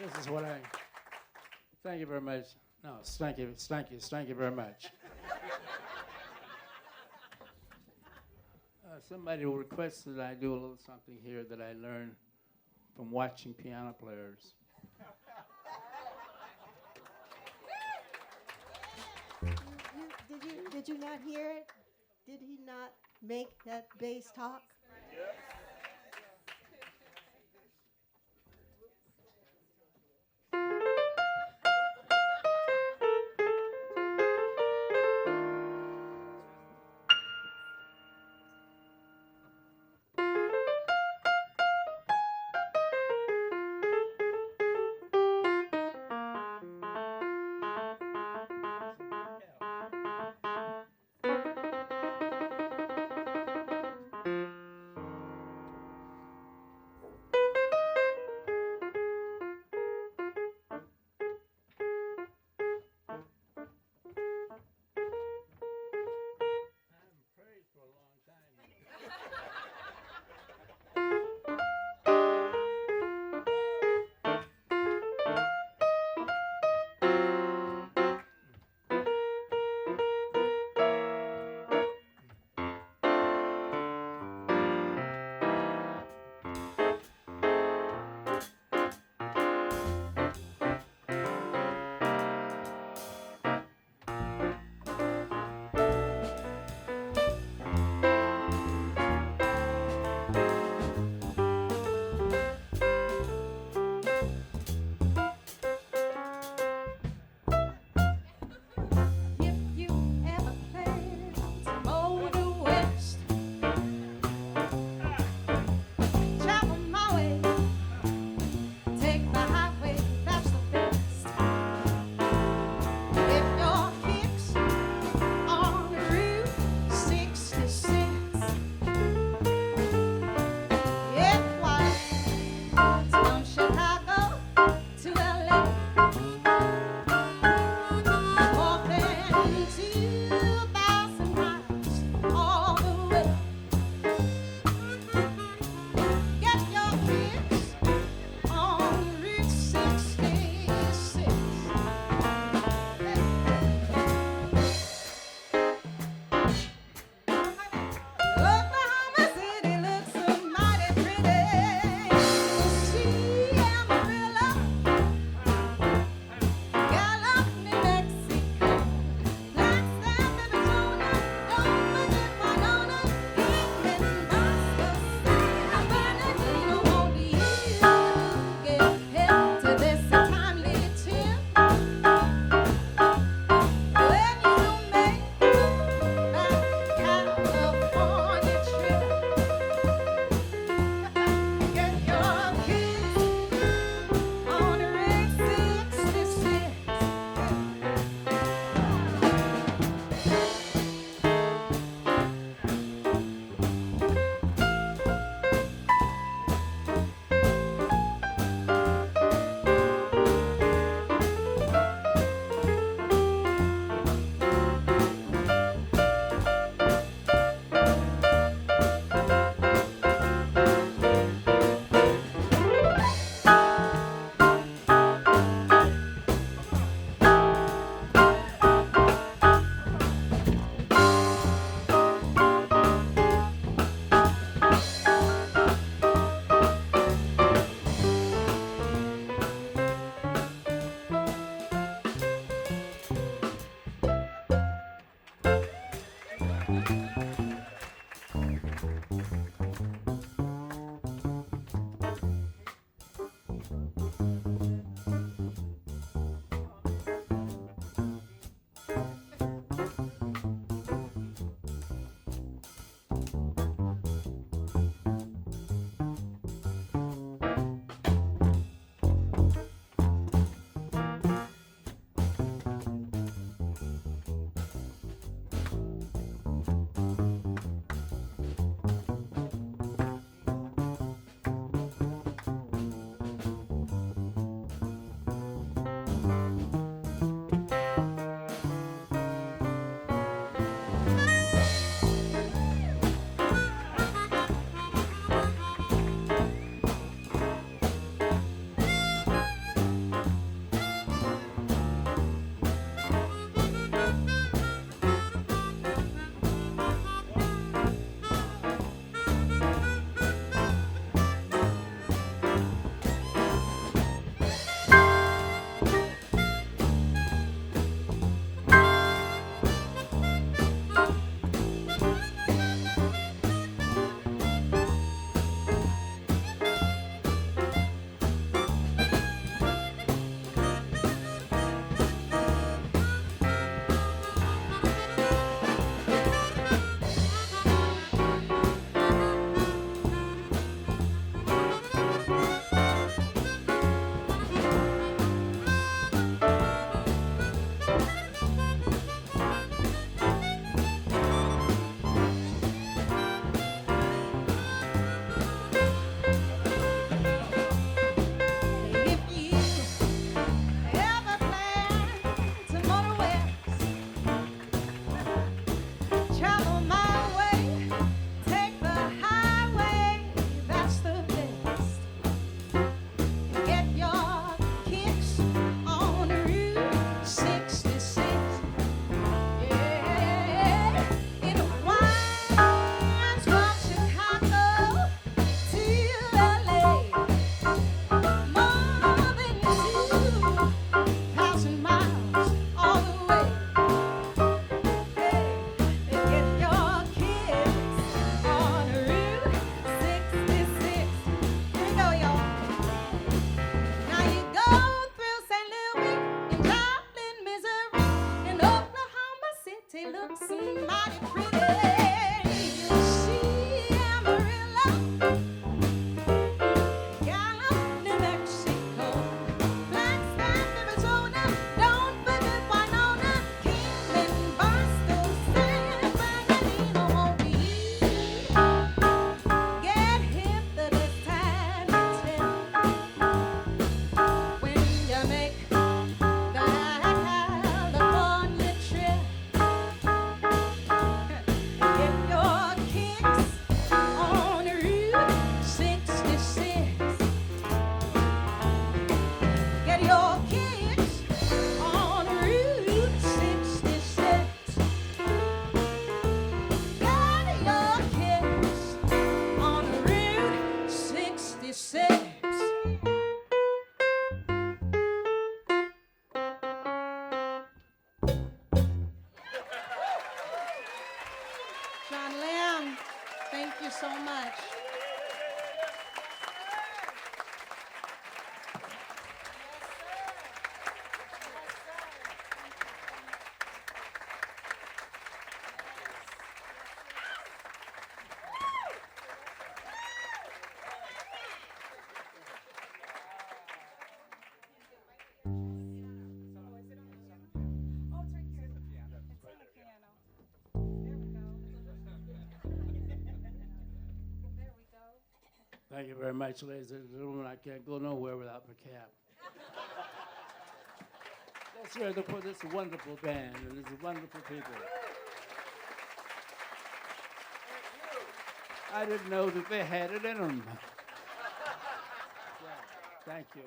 This is what I. Thank you very much. No, thank you very much. Somebody requested that I do a little something here that I learned from watching piano players. Did you not hear it? Did he not make that bass talk? so much. Thank you very much, ladies and gentlemen. I can't go nowhere without my cap. Let's hear it for this wonderful band and these wonderful people. I didn't know that they had it in them. Thank you.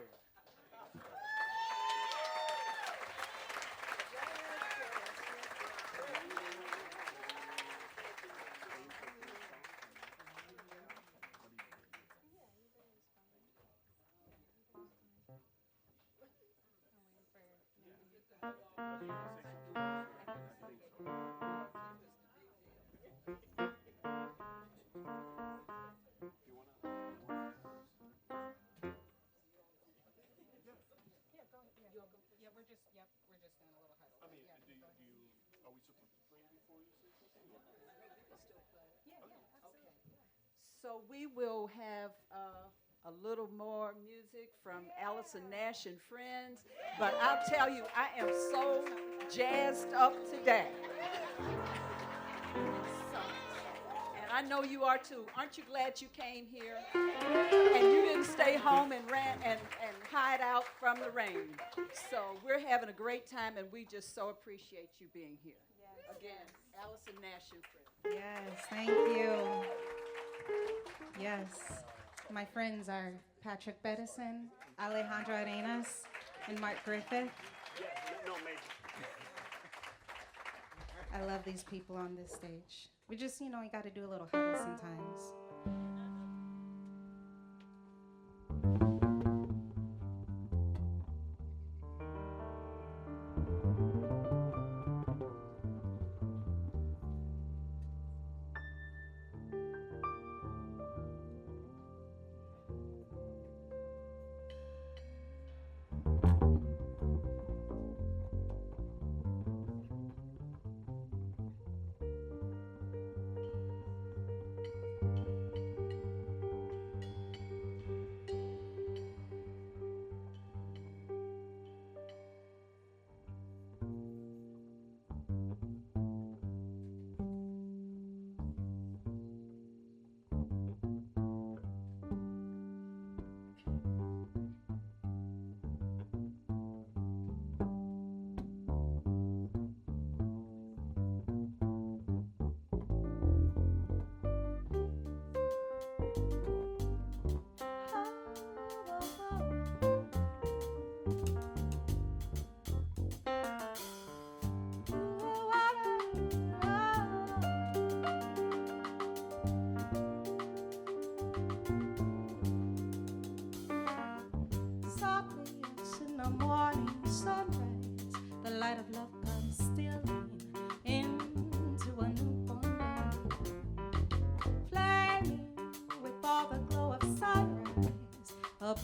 Yeah, we're just in a little huddle. I mean, are we supposed to pray before you say something? Yeah, absolutely. So we will have a little more music from Allison Nash and Friends, but I'll tell you, I am so jazzed up today. And I know you are too. Aren't you glad you came here? And you didn't stay home and hide out from the rain. So we're having a great time, and we just so appreciate you being here. Yes. Again, Allison Nash and Friends. Yes, thank you. Yes. My friends are Patrick Bettison, Alejandro Arenas, and Mark Griffith. No, major. I love these people on this stage. We just, you got to do a little huddle sometimes.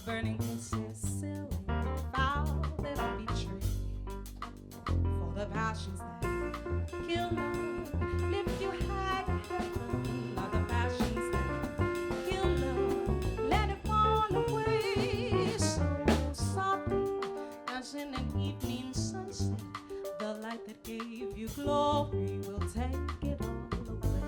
Burning kisses, silly, foul, that I betray. For the passions that kill love, lift you high to heaven. Are the passions that kill love, let it fall away. So softly, as in an evening sunset, the light that gave you glory will take it all away.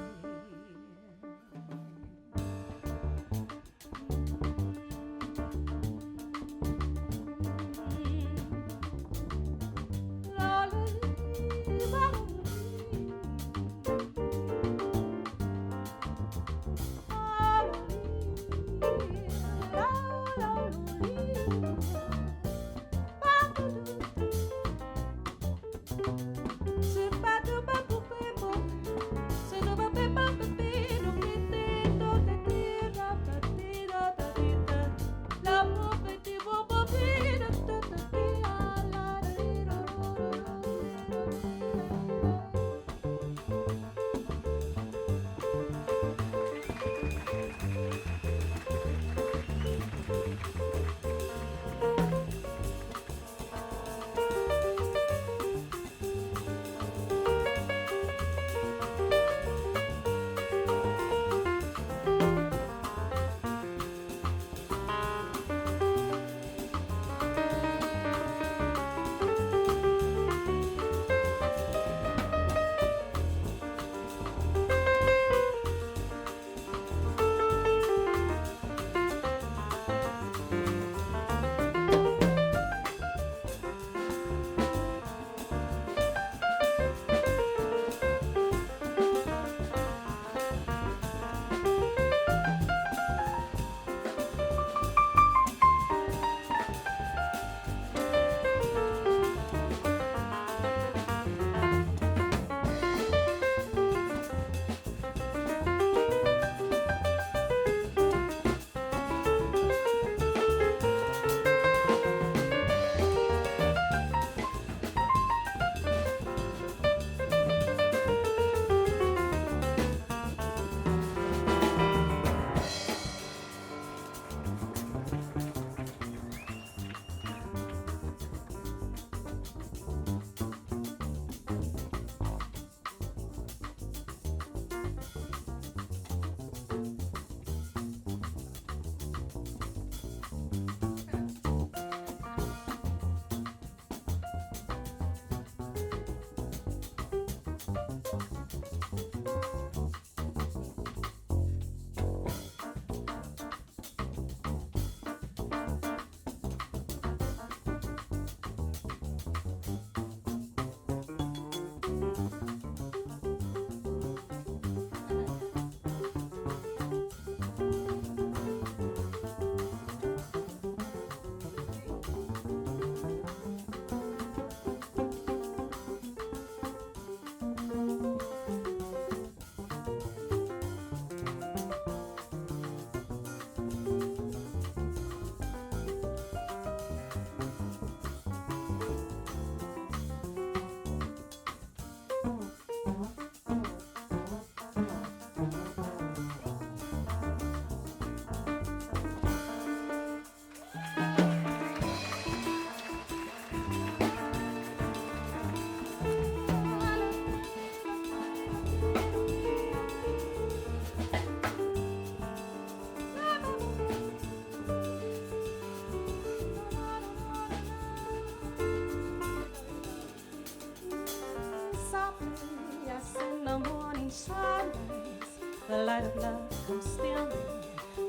the light of love comes stealing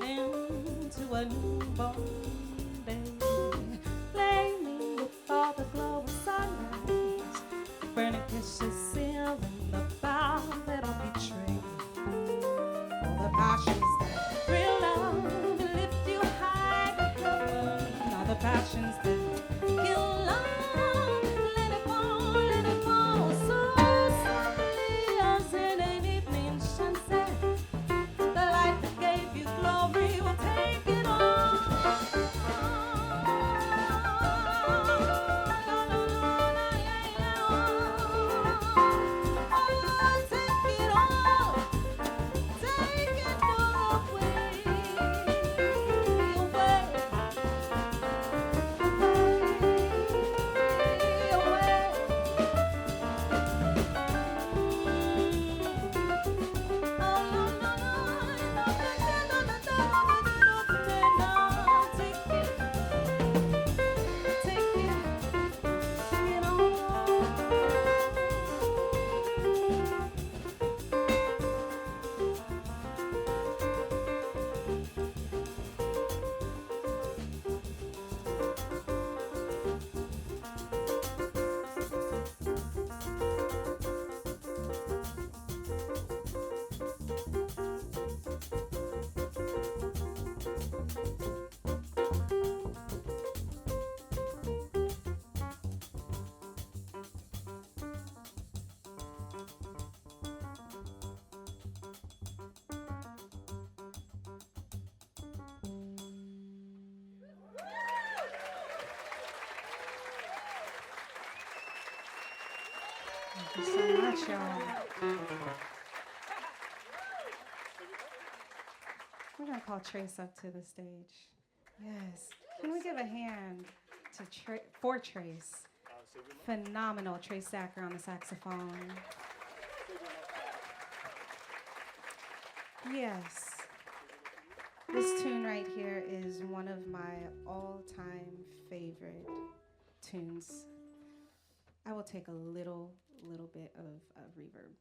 into a newborn day, flaming with all the glow of sunrise, burning kisses sealing the vow that I'll betray. For the passions that thrill love and lift you high to heaven are the passions that kill love. Let it fall so softly as in an evening sunset. The light that gave you glory will take it all. Thank you so much, y'all. We're gonna call Trace up to the stage. Yes. Can we give a hand to for Trace? Phenomenal, Trace Sacker on the saxophone. Yes. This tune right here is one of my all-time favorite tunes. I will take a little bit of reverb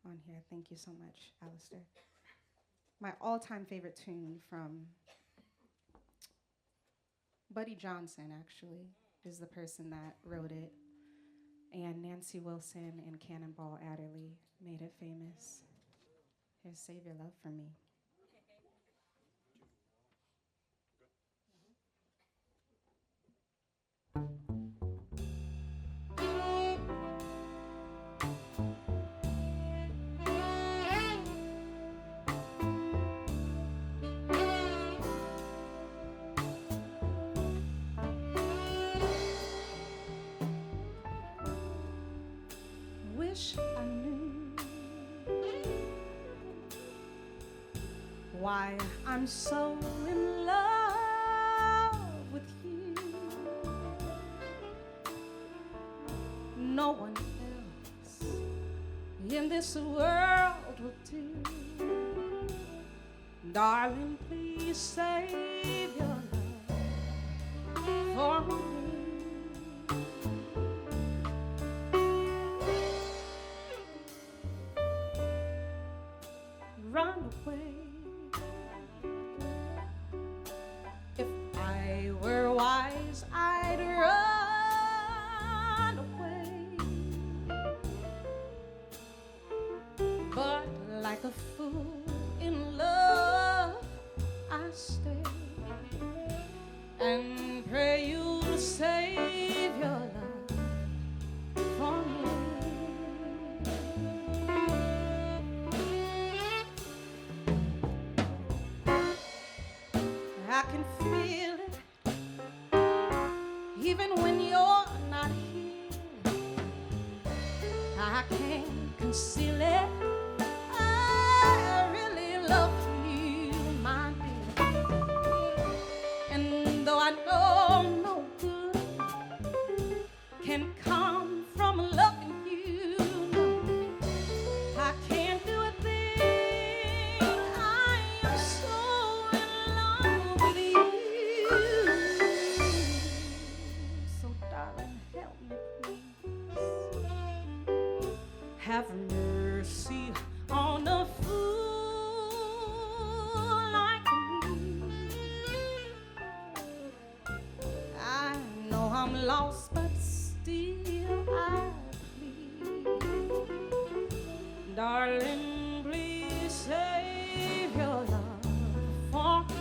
on here. Thank you so much, Alistair. My all-time favorite tune from Buddy Johnson, actually, is the person that wrote it. And Nancy Wilson and Cannonball Adderley made it famous. Here's Save Your Love for Me. Wish I knew why I'm so in love with you. No one else in this world will do. Darling, please save your love for me. Run away. If I were wise, I'd run away. But like a fool in love, I stay and pray you to save your love for me. I can feel it, even when you're not here. I can't conceal it. I really love you, my dear. And though I know no good can come from loving you, no, I can't do a thing. I am so in love with you. So darling, help me please. Have mercy on a fool lost, but still I plead. Darling, please save your love for me.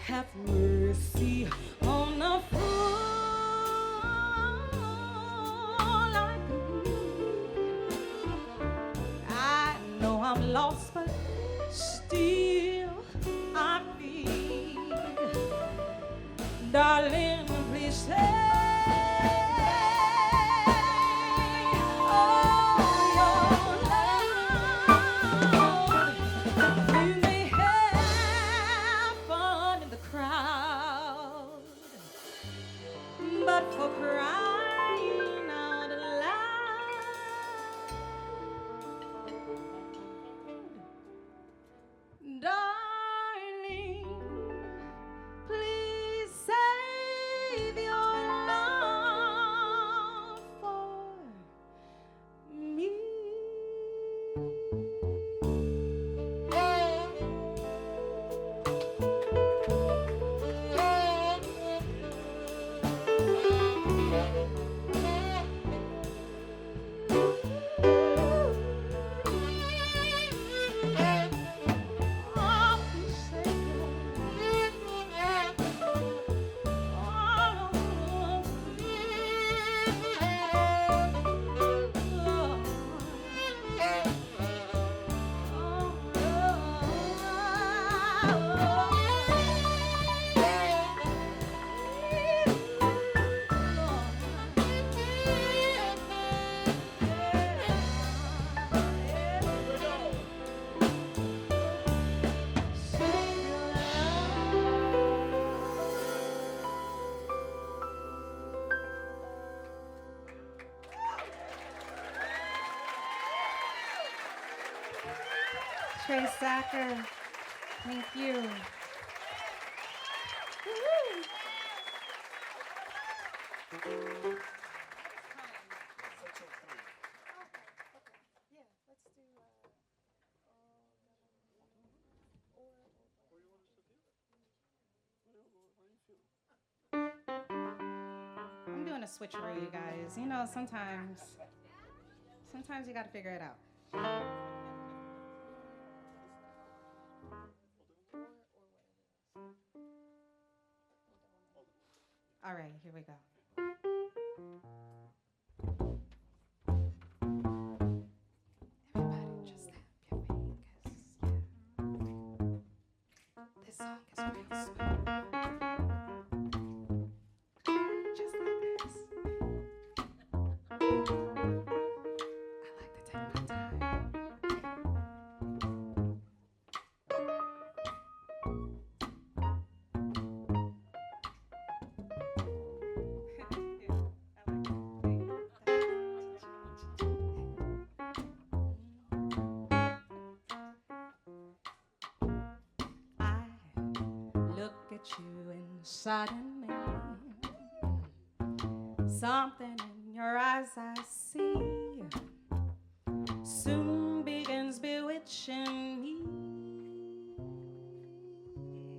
Have mercy on a fool like me. I know I'm lost, but still I bleed. Darling, please say. For crying out loud, darling, please save your love for me. Trey Sacker, thank you. I'm doing a switcheroo, you guys. You know, sometimes you got to figure it out. All right, here we go. Everybody just snap your fingers. Yeah. This song is real smooth. Just like this. I like to take my time. suddenly something in your eyes I see soon begins bewitching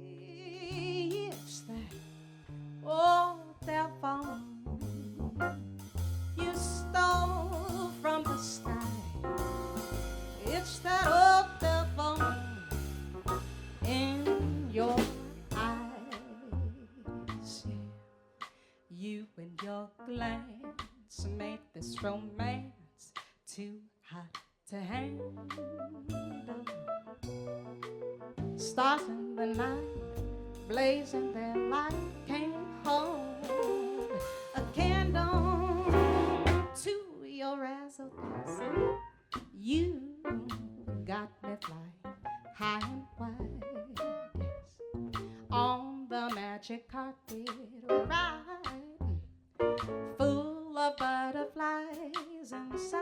me. It's that old telephone you stole from the sky. It's that old telephone in your eyes. You and your glance made this romance too hot to handle. Stars in the night blazing their light can't hold a candle to your razzle dazzle. You got me flying high and wide, yes, on the magic carpet ride, full of butterflies inside.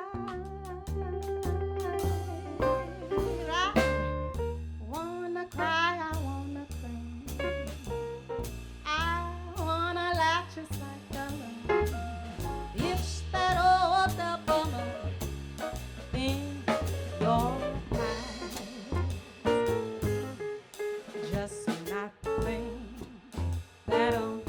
I wanna cry, I wanna cling, I wanna laugh just like a loon. It's that old bummer in your eyes, just not thing that old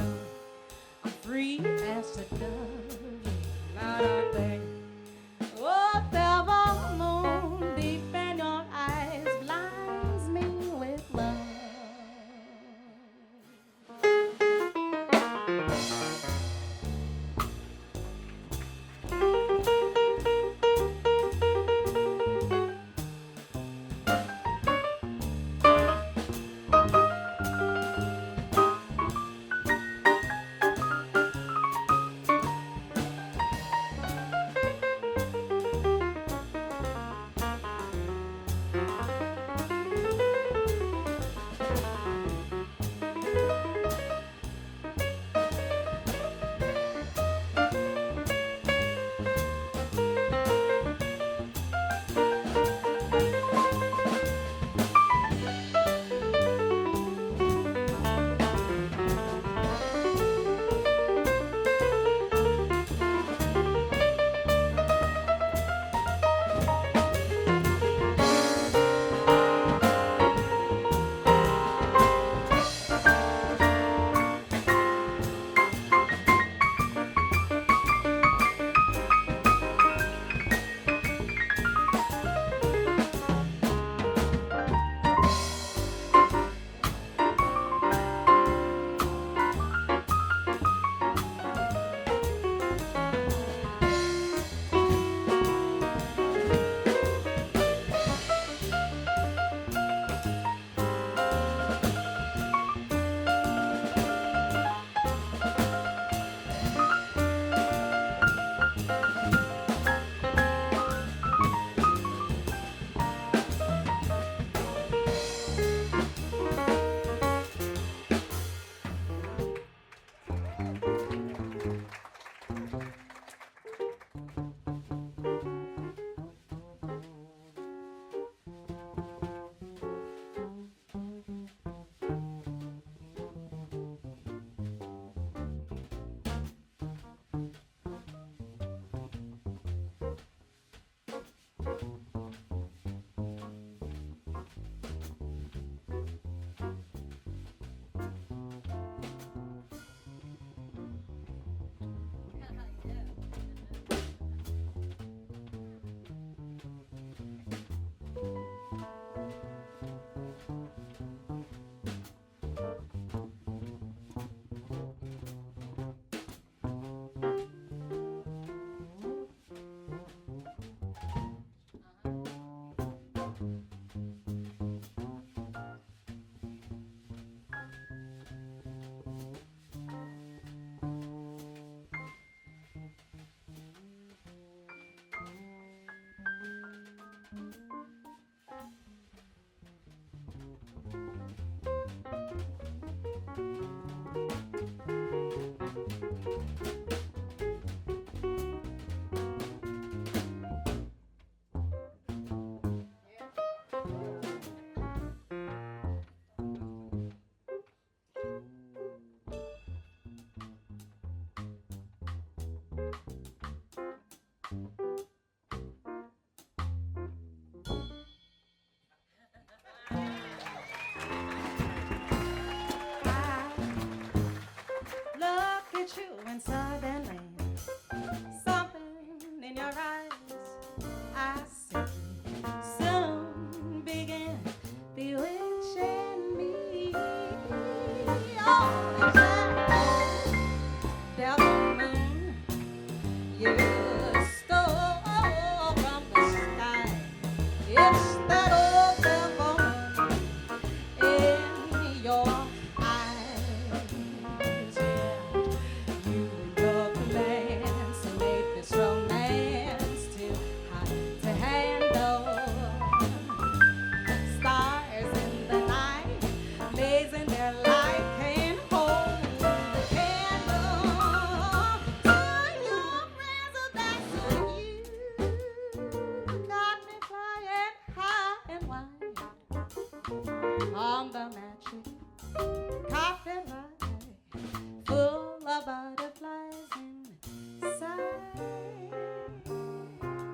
on the magic carpet ride, full of butterflies inside.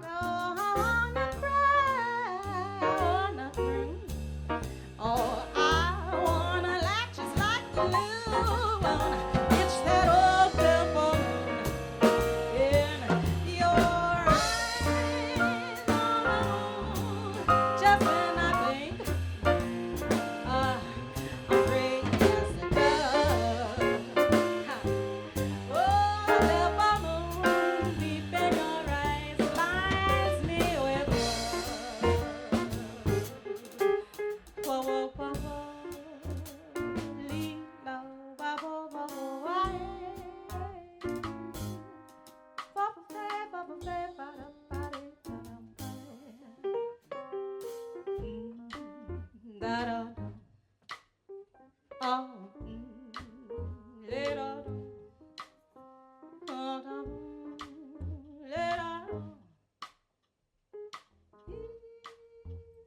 Oh, I wanna cry, I wanna bring. Oh, I wanna laugh just like the moon. It's that old purple moon in your eyes. Oh, just when I think I'm afraid yes it does. Oh, purple moon deep in your eyes lies me with love. Whoa, whoa, whoa, whoa. Lilo, wah, whoa, whoa, whoa, wah. Wah, wah, wah, wah, wah, wah, wah, wah, wah. Da, da, da. Oh, le, da, da. Oh, da, le, da, da.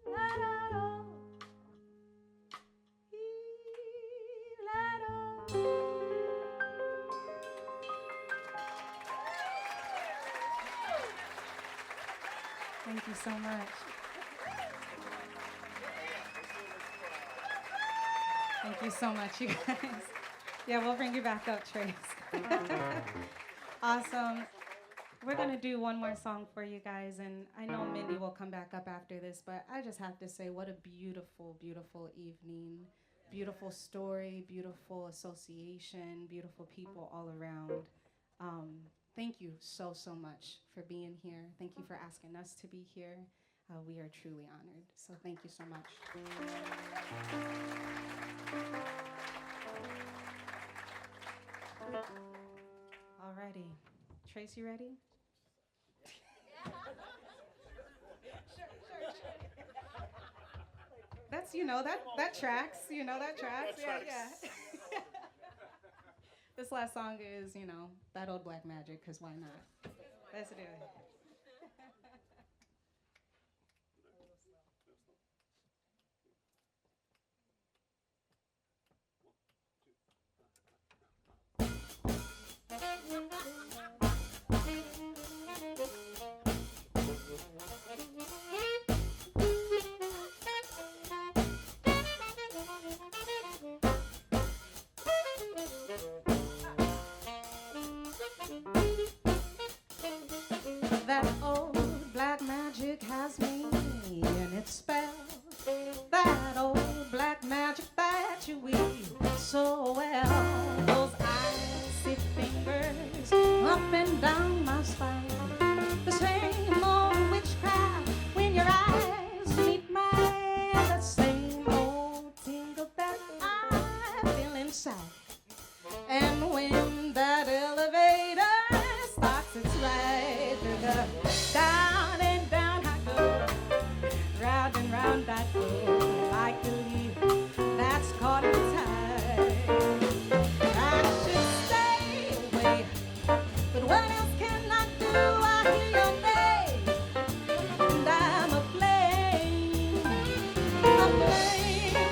La, da, da. Thank you so much. Thank you so much, you guys. Yeah, we'll bring you back up, Trace. Awesome. We're going to do one more song for you guys, and I know Mendee will come back up after this, but I just have to say what a beautiful, beautiful evening. Beautiful story, beautiful association, beautiful people all around. Thank you so, so much for being here. Thank you for asking us to be here. We are truly honored. So thank you so much. Alrighty. Trace, you ready? That's, that tracks. That tracks. Yeah. This last song is, that old black magic, because why not? Let's do it. That old black magic has me in its spell. That old black magic that you weave so well. Those icy fingers up and down my spine. The same old witchcraft when your eyes meet mine. The same old tingle that I feel inside. And when that elevator starts its ride through the down and down I go, round and round I go, like a leaf that's caught in tide. I should stay away, but what else can I do? I hear your name, and I'm aflame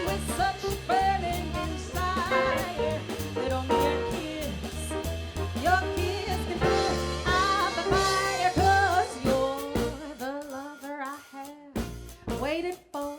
with such burning desire that only your kiss can put out the fire. 'Cause you're the lover I have waited for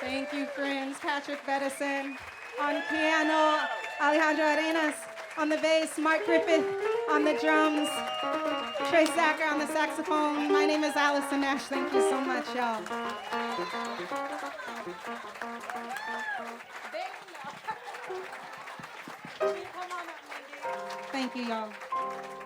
Thank you, friends. Patrick Bettison on piano, Alejandro Arenas on the bass, Mark Griffith on the drums, Trey Sacker on the saxophone. My name is Allison Nash. Thank you so much, y'all. Thank you, y'all.